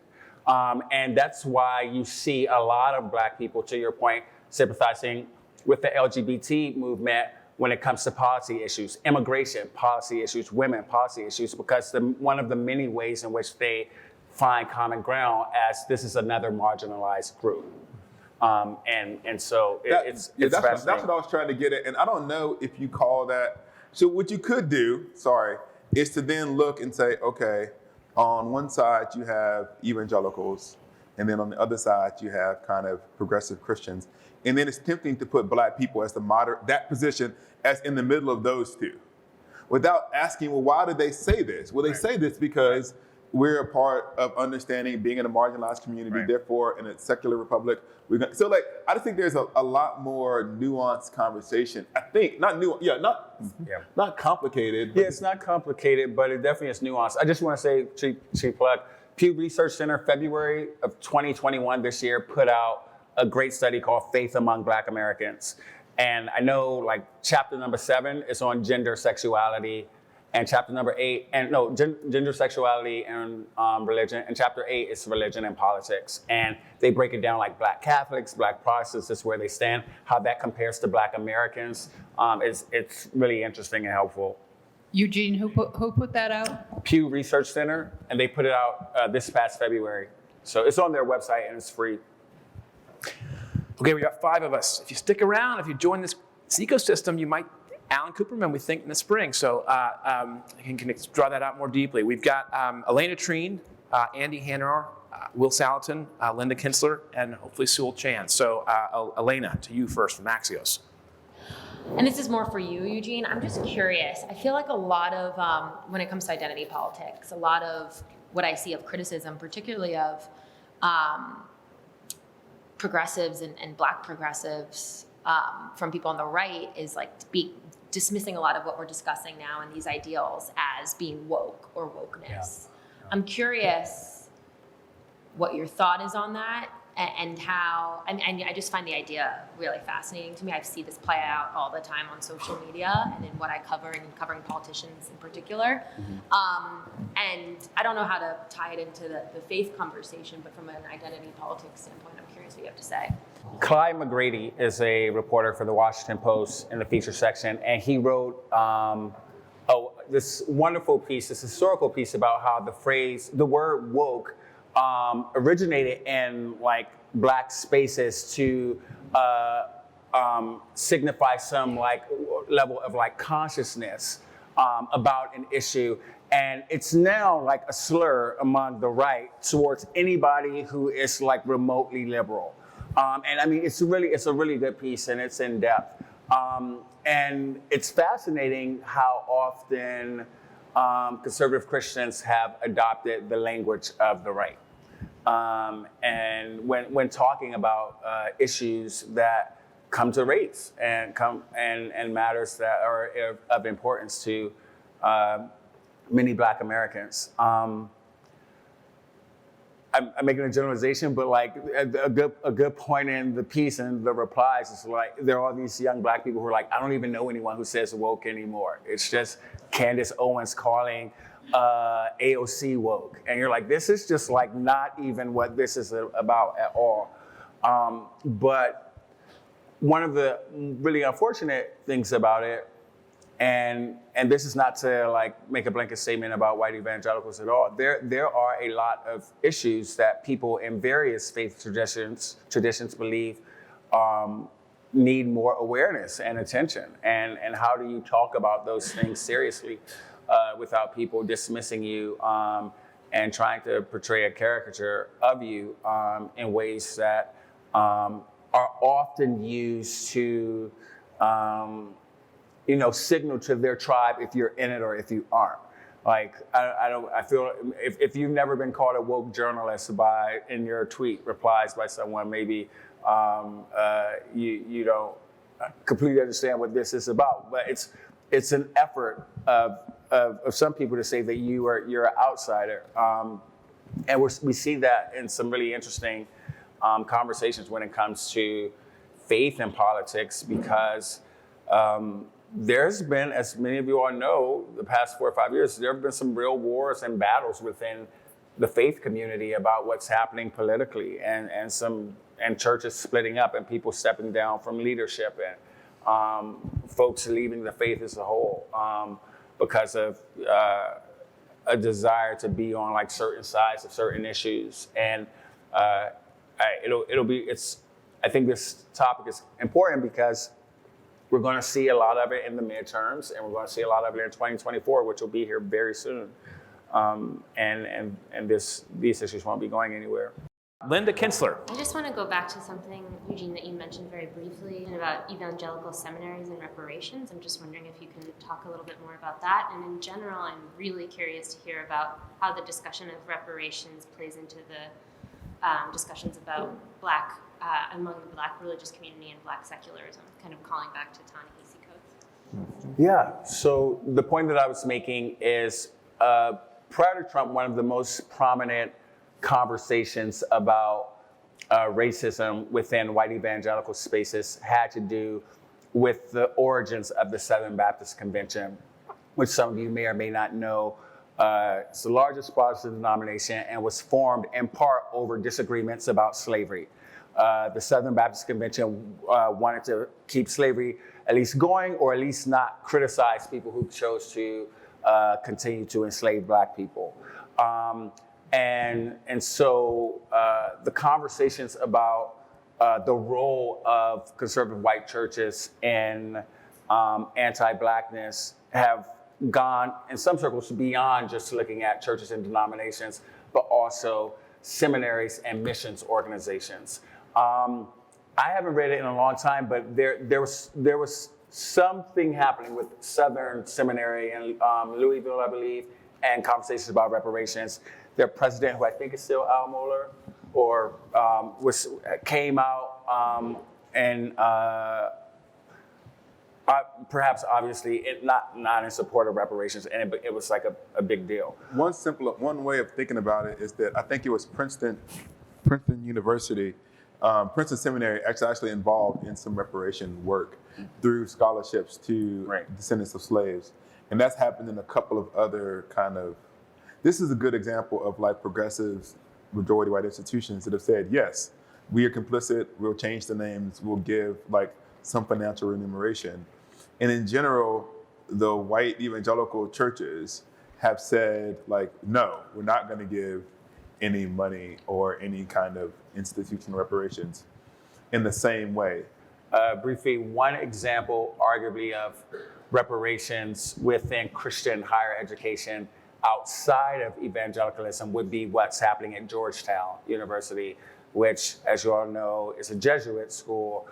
And that's why you see a lot of black people, to your point, sympathizing with the LGBT movement when it comes to policy issues, immigration policy issues, women policy issues, because one of the many ways in which they find common ground as this is another marginalized group. And so it's that's what I was trying to get at. And I don't know if you call that. So what you could do, is to then look and say, okay, on one side you have evangelicals, and then on the other side you have kind of progressive Christians. And then it's tempting to put black people as that position as in the middle of those two, without asking, well, why did they say this? Well, they say this because we're a part of understanding being in a marginalized community, therefore in a secular republic. I just think there's a lot more nuanced conversation. I think, not complicated. Yeah, it's not complicated, but it definitely is nuanced. I just want to say, cheap plug, Pew Research Center, February of 2021 this year, put out a great study called Faith Among Black Americans. And I know like chapter number 7 is on gender, sexuality, and chapter number 8, gender, sexuality, and religion. And chapter 8 is religion and politics. And they break it down like black Catholics, black Protestants, this is where they stand, how that compares to black Americans. It's really interesting and helpful. Eugene, who put that out? Pew Research Center, and they put it out this past February. So it's on their website and it's free. Okay, we got 5 of us. If you stick around, if you join this ecosystem, you might Alan Cooperman, we think, in the spring. So I can draw that out more deeply. We've got Elena Treen, Andy Hanauer, Will Salatin, Linda Kinsler, and hopefully Sewell Chan. So Elena, to you first from Axios. And this is more for you, Eugene. I'm just curious. I feel like a lot of, when it comes to identity politics, a lot of what I see of criticism, particularly of progressives and black progressives from people on the right, is like dismissing a lot of what we're discussing now and these ideals as being woke or wokeness. Yeah. I'm curious what your thought is on that and how, and I just find the idea really fascinating to me. I see this play out all the time on social media and in what I cover and covering politicians in particular. And I don't know how to tie it into the faith conversation, but from an identity politics standpoint, I'm curious what you have to say. Clyde McGrady is a reporter for the Washington Post in the feature section, and he wrote this wonderful piece, this historical piece about how the word woke originated in like black spaces to signify some like level of like consciousness about an issue. And it's now like a slur among the right towards anybody who is like remotely liberal. And I mean, it's a really good piece, and it's in depth. And it's fascinating how often conservative Christians have adopted the language of the right. And when talking about issues that come to race and matters that are of importance to many Black Americans. I'm making a generalization, but like a good point in the piece and the replies is like there are all these young Black people who are like, I don't even know anyone who says woke anymore. It's just Candace Owens calling AOC woke, and you're like, this is just like not even what this is about at all. But one of the really unfortunate things about it, and this is not to like make a blanket statement about white evangelicals at all. There are a lot of issues that people in various faith traditions believe need more awareness and attention. And how do you talk about those things seriously without people dismissing you and trying to portray a caricature of you in ways that are often used to signal to their tribe if you're in it or if you aren't. Like, I feel if you've never been called a woke journalist in your tweet replies by someone, maybe you don't completely understand what this is about. But it's an effort of some people to say that you're an outsider. And we see that in some really interesting conversations when it comes to faith and politics, because there's been, as many of you all know, the past 4 or 5 years, there have been some real wars and battles within the faith community about what's happening politically, and churches splitting up and people stepping down from leadership, and folks leaving the faith as a whole because of a desire to be on like certain sides of certain issues. And I think this topic is important because we're going to see a lot of it in the midterms, and we're going to see a lot of it in 2024, which will be here very soon. And these issues won't be going anywhere. Linda Kinsler. I just want to go back to something, Eugene, that you mentioned very briefly about evangelical seminaries and reparations. I'm just wondering if you can talk a little bit more about that. And in general, I'm really curious to hear about how the discussion of reparations plays into the discussions about among the Black religious community and Black secularism, kind of calling back to Ta-Nehisi Coates. Yeah, so the point that I was making is prior to Trump, one of the most prominent conversations about racism within white evangelical spaces had to do with the origins of the Southern Baptist Convention, which some of you may or may not know. It's the largest Protestant denomination and was formed in part over disagreements about slavery. The Southern Baptist Convention wanted to keep slavery at least going, or at least not criticize people who chose to continue to enslave Black people. And so the conversations about the role of conservative white churches in anti-Blackness have gone in some circles beyond just looking at churches and denominations, but also seminaries and missions organizations. I haven't read it in a long time, but there was something happening with Southern Seminary in Louisville, I believe, and conversations about reparations. Their president, who I think is still Al Mohler, came out and perhaps obviously not in support of reparations, and it was like a big deal. One way of thinking about it is that I think it was Princeton University. Princeton Seminary actually involved in some reparation work through scholarships to descendants of slaves. And that's happened in a couple of other this is a good example of like progressive majority white institutions that have said, yes, we are complicit, we'll change the names, we'll give like some financial remuneration. And in general, the white evangelical churches have said like, no, we're not gonna give any money or any kind of institutional reparations in the same way. Briefly, one example, arguably, of reparations within Christian higher education outside of evangelicalism would be what's happening at Georgetown University, which, as you all know, is a Jesuit school.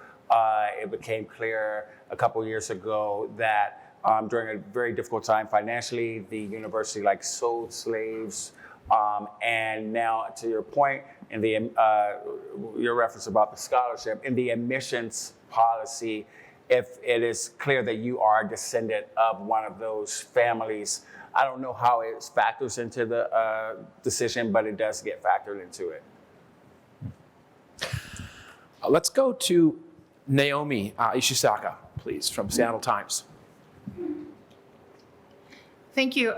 It became clear a couple years ago that during a very difficult time financially, the university sold slaves. And now, to your point, in the your reference about the scholarship, in the admissions policy, if it is clear that you are a descendant of one of those families, I don't know how it factors into the decision, but it does get factored into it. Let's go to Naomi Ishisaka, please, from Seattle Times. Thank you.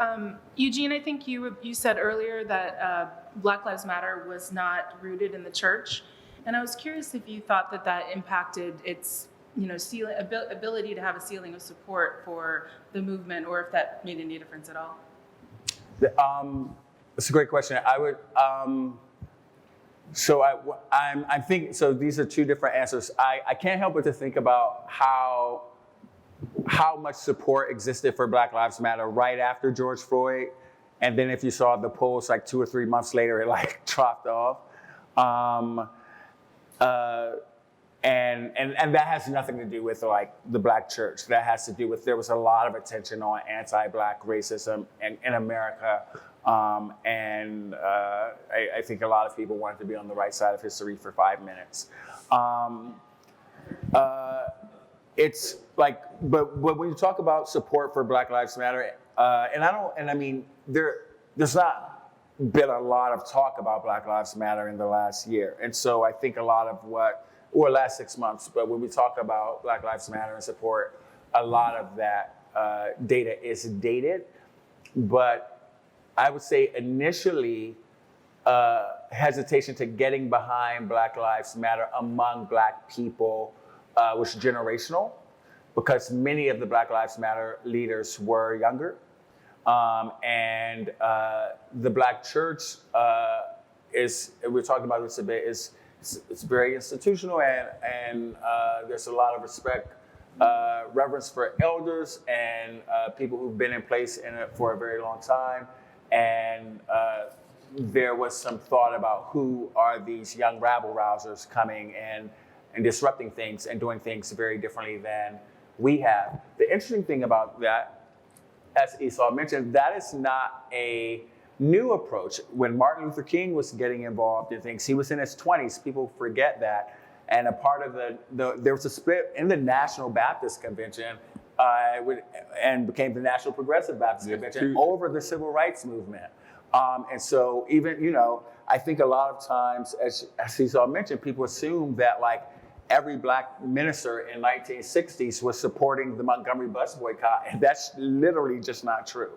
Eugene, I think you said earlier that Black Lives Matter was not rooted in the church. And I was curious if you thought that impacted its ability to have a ceiling of support for the movement, or if that made any difference at all. It's a great question. I would, I'm thinking, so these are two different answers. I can't help but to think about how much support existed for Black Lives Matter right after George Floyd. And then if you saw the polls 2 or 3 months later, it dropped off. And that has nothing to do with the Black church. That has to do with, there was a lot of attention on anti-Black racism in America. I think a lot of people wanted to be on the right side of history for 5 minutes. It's but when you talk about support for Black Lives Matter, there's not been a lot of talk about Black Lives Matter in the last year. And so I think a lot of or last 6 months, but when we talk about Black Lives Matter and support, a lot of that data is dated. But I would say initially, hesitation to getting behind Black Lives Matter among Black people was generational, because many of the Black Lives Matter leaders were younger. And the Black church we're talking about this a bit, it's very institutional, and there's a lot of respect, reverence for elders and people who've been in place in it for a very long time. And there was some thought about who are these young rabble-rousers coming and disrupting things and doing things very differently than we have. The interesting thing about that, as Esau mentioned, that is not a new approach. When Martin Luther King was getting involved in things, he was in his 20s. People forget that. And a part of there was a split in the National Baptist Convention and became the National Progressive Baptist Convention over the Civil Rights Movement. And so even, I think a lot of times, as Esau mentioned, people assume that every Black minister in 1960s was supporting the Montgomery bus boycott, and that's literally just not true.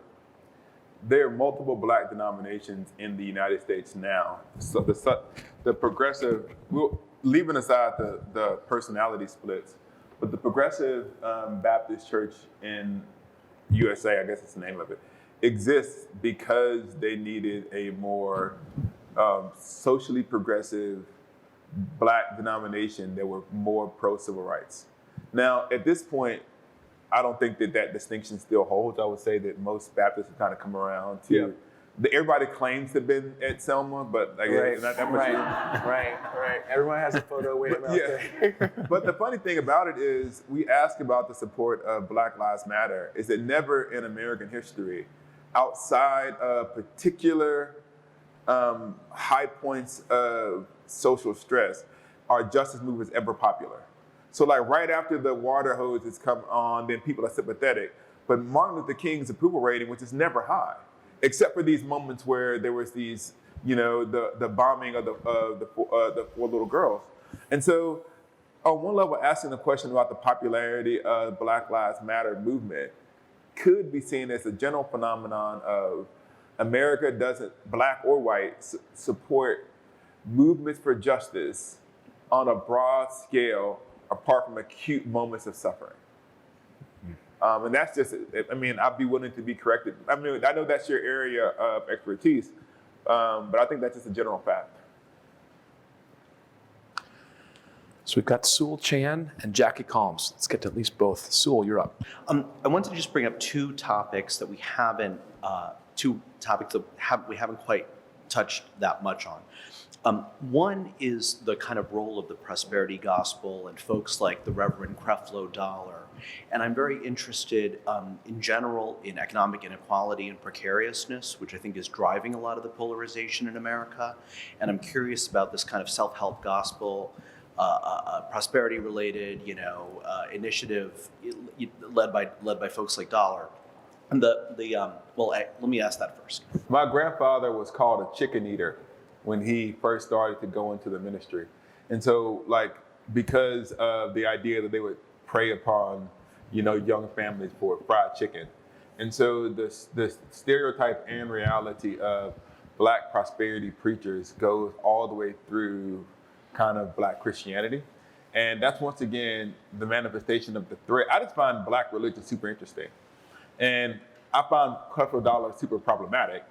There are multiple Black denominations in the United States now. So the progressive, leaving aside the personality splits, but the Progressive Baptist Church in USA, I guess it's the name of it, exists because they needed a more socially progressive Black denomination that were more pro-civil rights. Now, at this point, I don't think that distinction still holds. I would say that most Baptists have kind of come around to, everybody claims to have been at Selma, but not that much. Right. Everyone has a photo with him out there. But the funny thing about it is, we ask about the support of Black Lives Matter, is that never in American history, outside of particular high points of social stress, are justice movements ever popular. So right after the water hoses come on, then people are sympathetic. But Martin Luther King's approval rating, which is never high, except for these moments where there was these, the bombing of the 4 little girls. And so on one level, asking the question about the popularity of Black Lives Matter movement could be seen as a general phenomenon of America doesn't, Black or white, support movements for justice on a broad scale apart from acute moments of suffering. And that's just, I'd be willing to be corrected. I know that's your area of expertise, but I think that's just a general fact. So we've got Sewell Chan and Jackie Calms. Let's get to at least both. Sewell, you're up. I wanted to just bring up two topics that we haven't quite touched that much on. One is the kind of role of the prosperity gospel and folks like the Reverend Creflo Dollar. And I'm very interested in general in economic inequality and precariousness, which I think is driving a lot of the polarization in America. And I'm curious about this kind of self-help gospel, prosperity-related, initiative led by folks like Dollar. And let me ask that first. My grandfather was called a chicken eater when he first started to go into the ministry. And so, because of the idea that they would prey upon, young families for fried chicken. And so the stereotype and reality of Black prosperity preachers goes all the way through kind of Black Christianity. And that's, once again, the manifestation of the threat. I just find Black religion super interesting. And I found Creflo Dollar super problematic.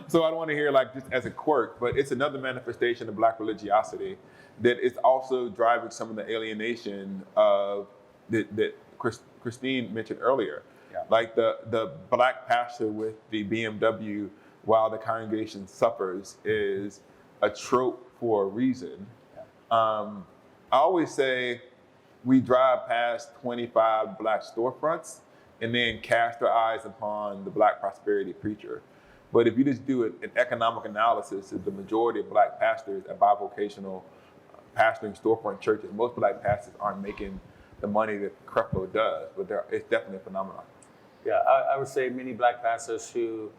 So I don't want to hear just as a quirk, but it's another manifestation of Black religiosity that is also driving some of the alienation of that Christine mentioned earlier. Yeah. Like the Black pastor with the BMW while the congregation suffers is a trope for a reason. Yeah. I always say we drive past 25 Black storefronts and then cast our eyes upon the Black prosperity preacher. But if you just do an economic analysis of the majority of Black pastors at bivocational pastoring storefront churches, most Black pastors aren't making the money that Creflo does, but it's definitely a phenomenon. Yeah, I would say many Black pastors who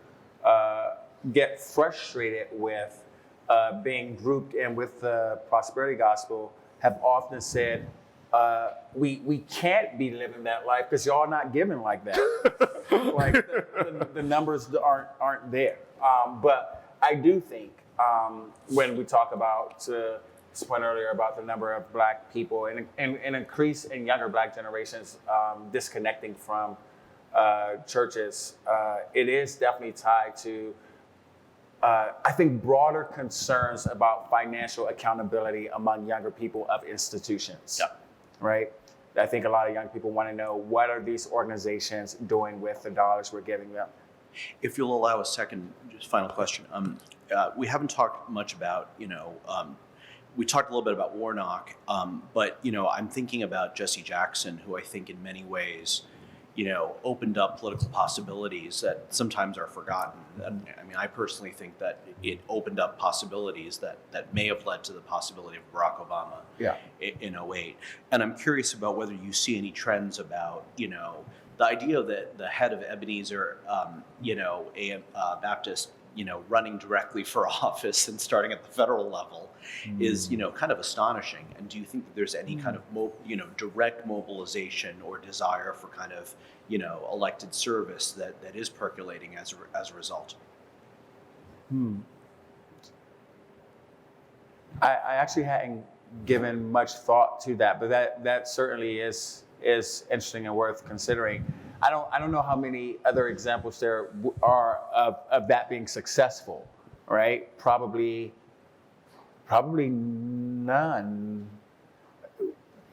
get frustrated with being grouped in with the prosperity gospel have often said, we can't be living that life because y'all not giving like that. The numbers aren't there. But I do think when we talk about this point earlier about the number of Black people and an increase in younger Black generations disconnecting from churches, it is definitely tied to I think broader concerns about financial accountability among younger people of institutions. Yeah. Right? I think a lot of young people want to know, what are these organizations doing with the dollars we're giving them? If you'll allow a second, just final question. We haven't talked much about, we talked a little bit about Warnock, but, I'm thinking about Jesse Jackson, who I think in many ways, opened up political possibilities that sometimes are forgotten. And, I personally think that it opened up possibilities that may have led to the possibility of Barack Obama in 2008. And I'm curious about whether you see any trends about, the idea that the head of Ebenezer, a Baptist, running directly for office and starting at the federal level is, kind of astonishing. And do you think that there's any kind of, direct mobilization or desire for kind of, elected service that is percolating as a result? I actually hadn't given much thought to that, but that certainly is interesting and worth considering. I don't know how many other examples there are of that being successful, right? Probably none.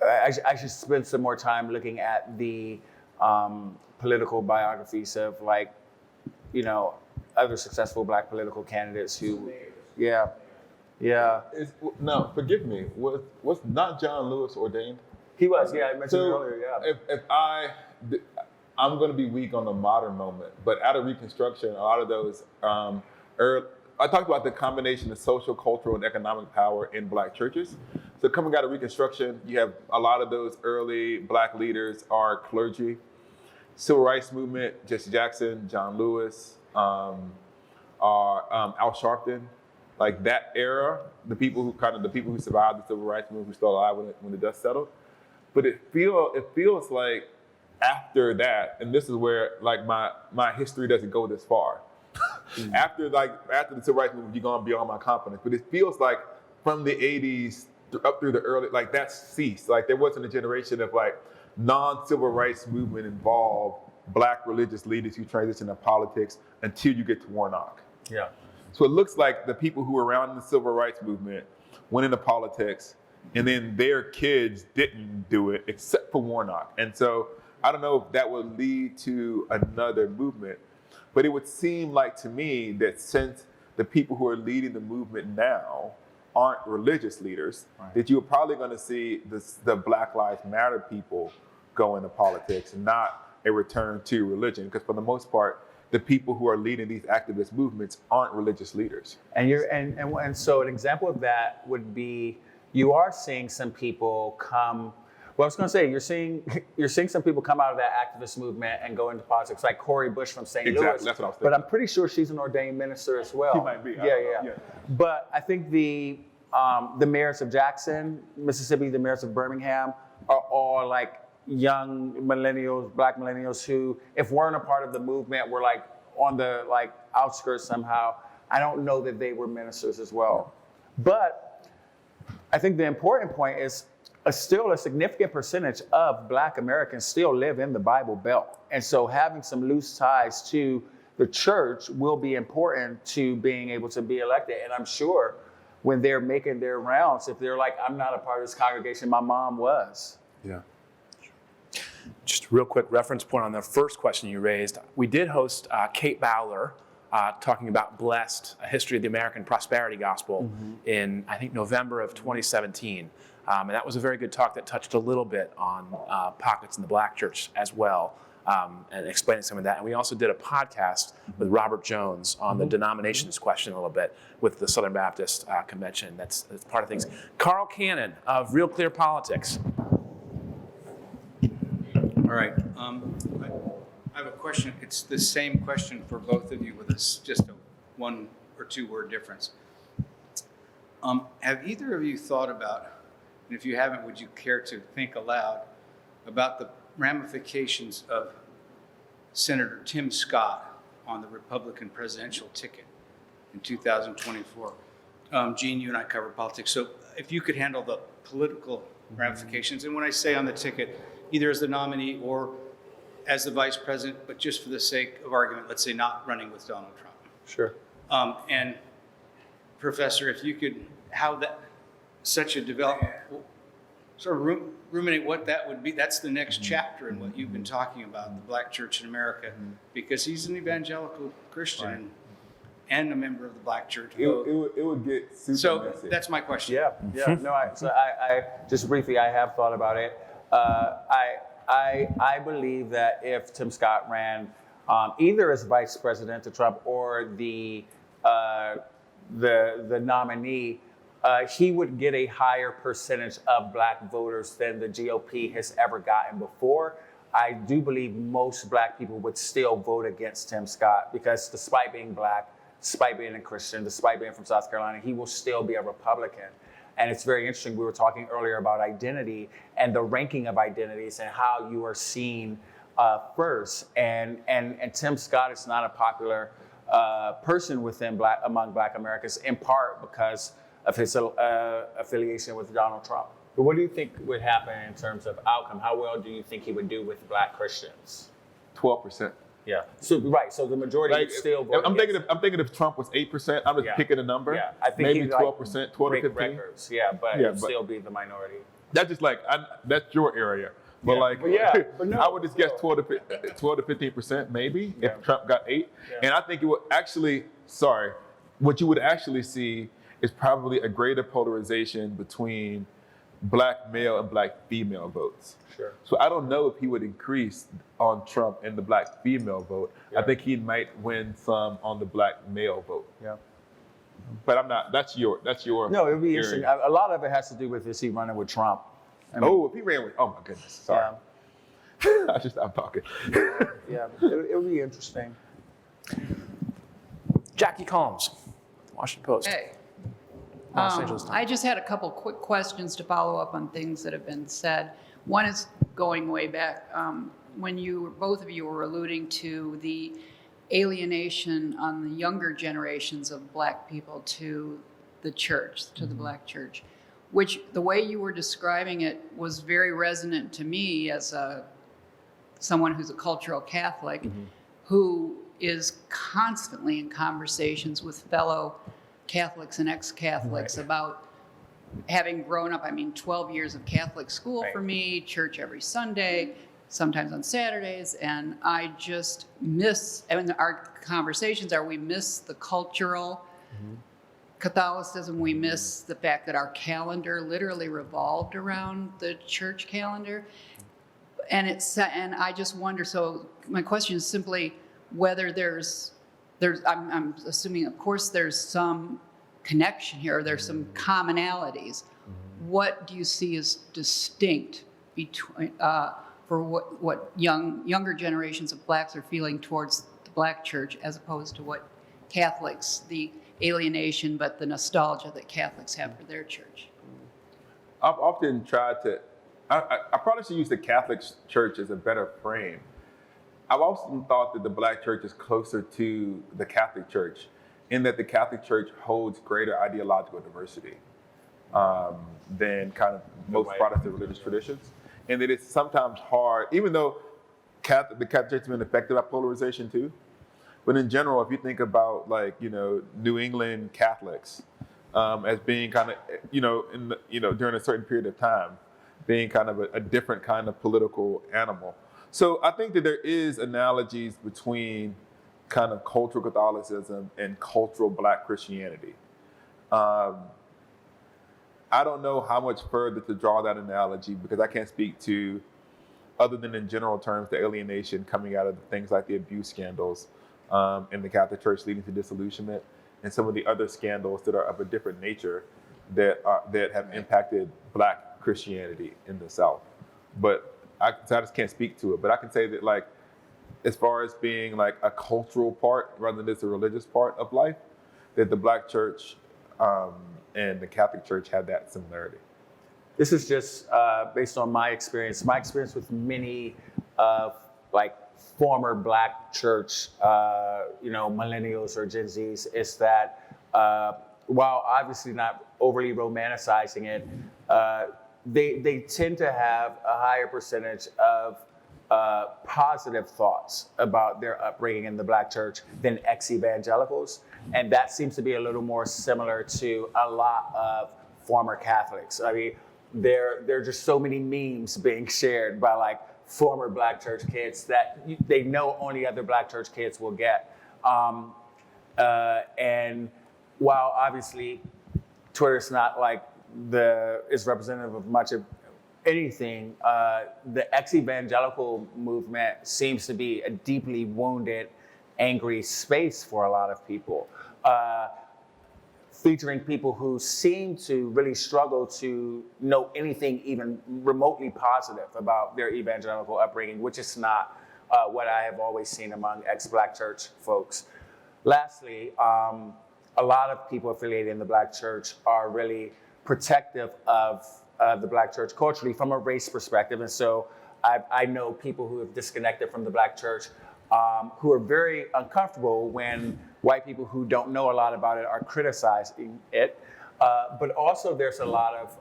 I should spend some more time looking at the political biographies of other successful Black political candidates who, yeah. Now, forgive me, was not John Lewis ordained? He was, yeah, I mentioned earlier, yeah. If I'm going to be weak on the modern moment, but out of Reconstruction, a lot of those, I talked about the combination of social, cultural, and economic power in Black churches. So coming out of Reconstruction, you have a lot of those early Black leaders are clergy. Civil rights movement, Jesse Jackson, John Lewis, Al Sharpton, like that era, the people who survived the civil rights movement, who still alive when the dust settled. But it feels like after that, and this is where my history doesn't go this far. After the civil rights movement, you've gone beyond my confidence. But it feels like from the 80s up through the early, that ceased. There wasn't a generation of non-civil rights movement involved Black religious leaders who transition to politics until you get to Warnock. Yeah. So it looks like the people who were around in the civil rights movement went into politics, and then their kids didn't do it except for Warnock. And so I don't know if that would lead to another movement, but it would seem like to me that since the people who are leading the movement now aren't religious leaders, that you're probably going to see the Black Lives Matter people go into politics and not a return to religion, because for the most part, the people who are leading these activist movements aren't religious leaders. And so an example of that would be, you are seeing some people come. Well, I was going to say, you're seeing some people come out of that activist movement and go into politics, like Cori Bush from St. Louis. Exactly, that's what I was thinking. But I'm pretty sure she's an ordained minister as well. She might be. Yeah. But I think the mayors of Jackson, Mississippi, the mayors of Birmingham, are all like young millennials, Black millennials who, if weren't a part of the movement, were like on the like outskirts somehow. I don't know that they were ministers as well. But I think the important point is still a significant percentage of Black Americans still live in the Bible Belt. And so having some loose ties to the church will be important to being able to be elected. And I'm sure when they're making their rounds, if they're like, I'm not a part of this congregation, my mom was. Yeah. Just a real quick reference point on the first question you raised. We did host Kate Bowler talking about Blessed, a history of the American prosperity gospel in, I think, November of 2017. And that was a very good talk that touched a little bit on pockets in the Black church as well, and explaining some of that. And we also did a podcast with Robert Jones on the denominations question a little bit with the Southern Baptist Convention. That's part of things. Carl Cannon of Real Clear Politics. All right. I have a question. It's the same question for both of you with just a 1 or 2 word difference. Have either of you thought about, and if you haven't, would you care to think aloud about the ramifications of Senator Tim Scott on the Republican presidential ticket in 2024? Gene, you and I cover politics, so if you could handle the political ramifications, and when I say on the ticket, either as the nominee or as the vice president, but just for the sake of argument, let's say not running with Donald Trump. Sure. And Professor, if you could, how that, such a development, sort of ruminate what that would be. That's the next chapter in what you've been talking about, the Black church in America, because he's an evangelical Christian and a member of the Black church. It would get super messy. That's my question. Yeah. No, I just briefly, I have thought about it. I believe that if Tim Scott ran either as vice president to Trump or the nominee, he would get a higher percentage of Black voters than the GOP has ever gotten before. I do believe most Black people would still vote against Tim Scott because despite being Black, despite being a Christian, despite being from South Carolina, he will still be a Republican. And it's very interesting. We were talking earlier about identity and the ranking of identities and how you are seen first. And Tim Scott is not a popular person among Black Americans, in part because of his affiliation with Donald Trump. But what do you think would happen in terms of outcome? How well do you think he would do with Black Christians? 12%. Yeah. So the majority would still vote. I'm thinking if Trump was 8%, I'm just picking a number. Yeah, I think maybe he'd 12%, 12 to 15. Records. Yeah, but it would still be the minority. That's just like that's your area. But I would just guess 12 to 15% maybe if Trump got 8. Yeah. And I think it would actually, what you would actually see is probably a greater polarization between Black male and Black female votes. Sure. So I don't know if he would increase on Trump in the Black female vote. Yeah. I think he might win some on the Black male vote. Yeah. But I'm not. That's your. No, it would be area. interesting. A lot of it has to do with is he running with Trump. If he ran with. Oh my goodness. Sorry. Yeah. I should stop talking. Yeah, it would be interesting. Jackie Collins, Washington Post. Hey. Los Angeles Times. I just had a couple quick questions to follow up on things that have been said. One is going way back when both of you were alluding to the alienation on the younger generations of Black people to the church, to the Black church, which the way you were describing it was very resonant to me as someone who's a cultural Catholic who is constantly in conversations with fellow Catholics and ex-Catholics about having grown up, 12 years of Catholic school Right. for me, church every Sunday, sometimes on Saturdays, and I just miss, and our conversations are, we miss the cultural Catholicism, we miss the fact that our calendar literally revolved around the church calendar. And I just wonder, so my question is simply whether I'm assuming, of course, there's some connection here, there's some commonalities. What do you see as distinct between, for what younger generations of blacks are feeling towards the black church as opposed to what Catholics, the alienation, but the nostalgia that Catholics have for their church? I've often tried to, I probably should use the Catholic Church as a better frame. I've often thought that the black church is closer to the Catholic Church in that the Catholic Church holds greater ideological diversity than kind of most Protestant religious traditions. And that it's sometimes hard, even though the Catholic Church has been affected by polarization too. But in general, if you think about New England Catholics as being kind of, during a certain period of time, being kind of a different kind of political animal. So I think that there is analogies between kind of cultural Catholicism and cultural black Christianity. I don't know how much further to draw that analogy because I can't speak to, other than in general terms, the alienation coming out of things like the abuse scandals in the Catholic Church leading to disillusionment, and some of the other scandals that are of a different nature that have impacted black Christianity in the South. But I just can't speak to it. But I can say that as far as being like a cultural part rather than just a religious part of life, that the black church and the Catholic Church have that similarity. This is just based on my experience with many former black church, millennials or Gen Zs, is that while obviously not overly romanticizing it, they tend to have a higher percentage of positive thoughts about their upbringing in the black church than ex-evangelicals. And that seems to be a little more similar to a lot of former Catholics. I mean, there are just so many memes being shared by former black church kids that they know only other black church kids will get. And while obviously Twitter's not is representative of much of anything, the ex-evangelical movement seems to be a deeply wounded, angry space for a lot of people, featuring people who seem to really struggle to know anything even remotely positive about their evangelical upbringing, which is not what I have always seen among ex-black church folks. Lastly, a lot of people affiliated in the black church are really protective of the black church culturally from a race perspective. And so I know people who have disconnected from the black church who are very uncomfortable when white people who don't know a lot about it are criticizing it. But also there's a lot of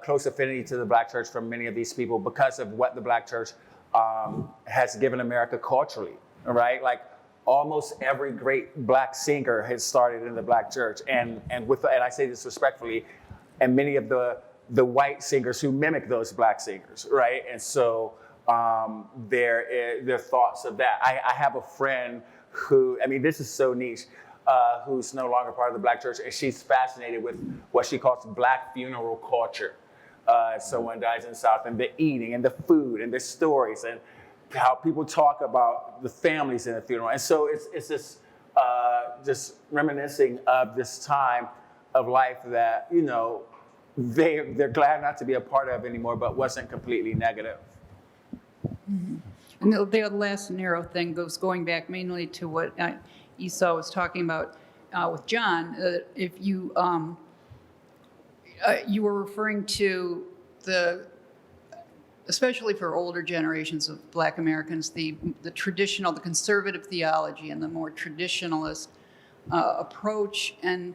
close affinity to the black church from many of these people because of what the black church has given America culturally, right? Almost every great black singer has started in the black church, and I say this respectfully, and many of the white singers who mimic those black singers, right? And so their thoughts of that. I have a friend who, this is so niche, who's no longer part of the black church, and she's fascinated with what she calls black funeral culture. If someone dies in the South, and the eating and the food and the stories and how people talk about the families in the funeral. And so it's this just reminiscing of this time of life that, they're glad not to be a part of anymore, but wasn't completely negative. Mm-hmm. And the last narrow thing goes going back mainly to what Esau was talking about with John. If you were referring to especially for older generations of black Americans, the traditional, the conservative theology and the more traditionalist approach. And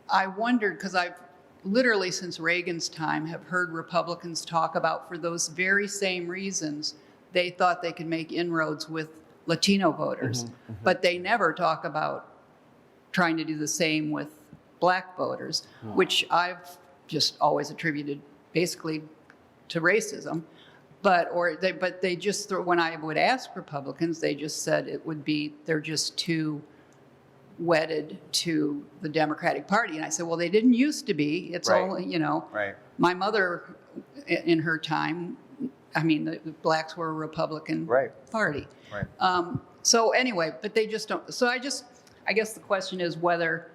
I wondered, because I've literally since Reagan's time have heard Republicans talk about, for those very same reasons, they thought they could make inroads with Latino voters, but they never talk about trying to do the same with black voters, which I've just always attributed basically to racism. But they just, when I would ask Republicans, they just said it would be, they're just too wedded to the Democratic Party. And I said, well, they didn't used to be. It's Right. all, you know. Right. My mother, in her time, I mean, the blacks were a Republican Party. Right. So anyway, but they just don't. So I guess the question is whether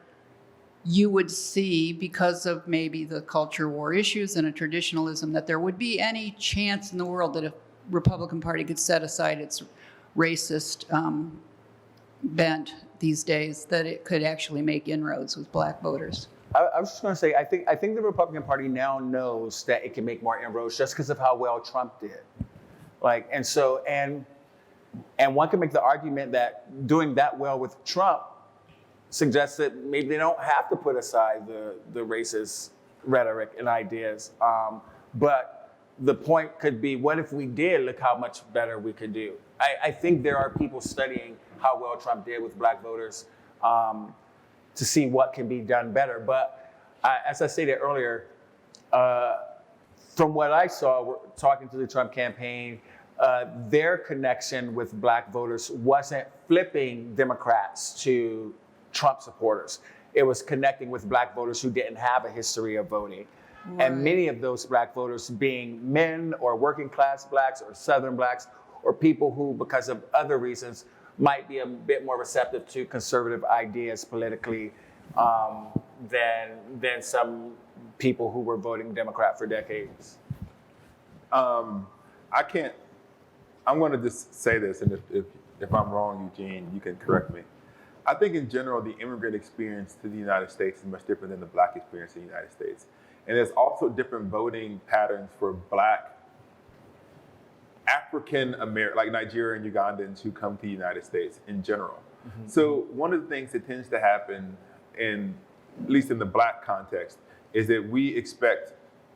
you would see, because of maybe the culture war issues and a traditionalism, that there would be any chance in the world that a Republican Party could set aside its racist bent these days, that it could actually make inroads with black voters. I was just going to say, I think the Republican Party now knows that it can make more inroads just because of how well Trump did. Like, and one can make the argument that doing that well with Trump suggests that maybe they don't have to put aside the racist rhetoric and ideas. But the point could be, what if we did? Look how much better we could do. I think there are people studying how well Trump did with black voters to see what can be done better. But as I stated earlier, from what I saw, talking to the Trump campaign, their connection with black voters wasn't flipping Democrats to Trump supporters. It was connecting with black voters who didn't have a history of voting. Right. And many of those black voters being men or working class blacks or Southern blacks or people who, because of other reasons, might be a bit more receptive to conservative ideas politically than some people who were voting Democrat for decades. I'm going to just say this, and if I'm wrong, Eugene, you can correct me. I think in general, the immigrant experience to the United States is much different than the black experience in the United States. And there's also different voting patterns for black African American, like Nigerian and Ugandans who come to the United States in general. Mm-hmm. So one of the things that tends to happen, at least in the black context, is that we expect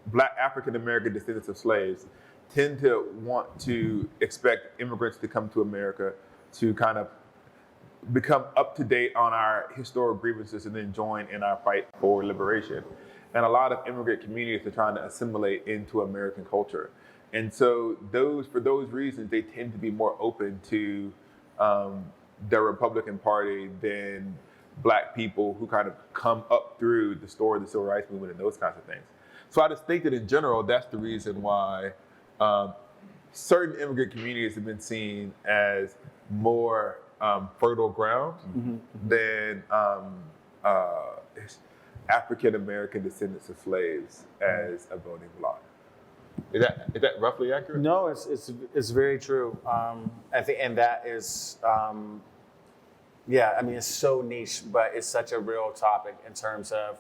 black African American descendants of slaves tend to want to expect immigrants to come to America to kind of become up to date on our historic grievances and then join in our fight for liberation. And a lot of immigrant communities are trying to assimilate into American culture. And so for those reasons, they tend to be more open to the Republican Party than black people who kind of come up through the story of the Civil Rights Movement and those kinds of things. So I just think that in general, that's the reason why certain immigrant communities have been seen as more fertile ground than African American descendants of slaves as a voting bloc. Is that roughly accurate? No, it's very true. I think, and that is, yeah. I mean, it's so niche, but it's such a real topic in terms of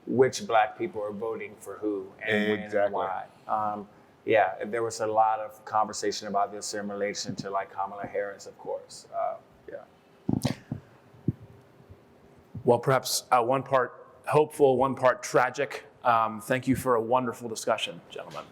which black people are voting for who and when and why. Yeah, there was a lot of conversation about this in relation to like Kamala Harris, of course. Yeah. Well, perhaps one part hopeful, one part tragic. Thank you for a wonderful discussion, gentlemen.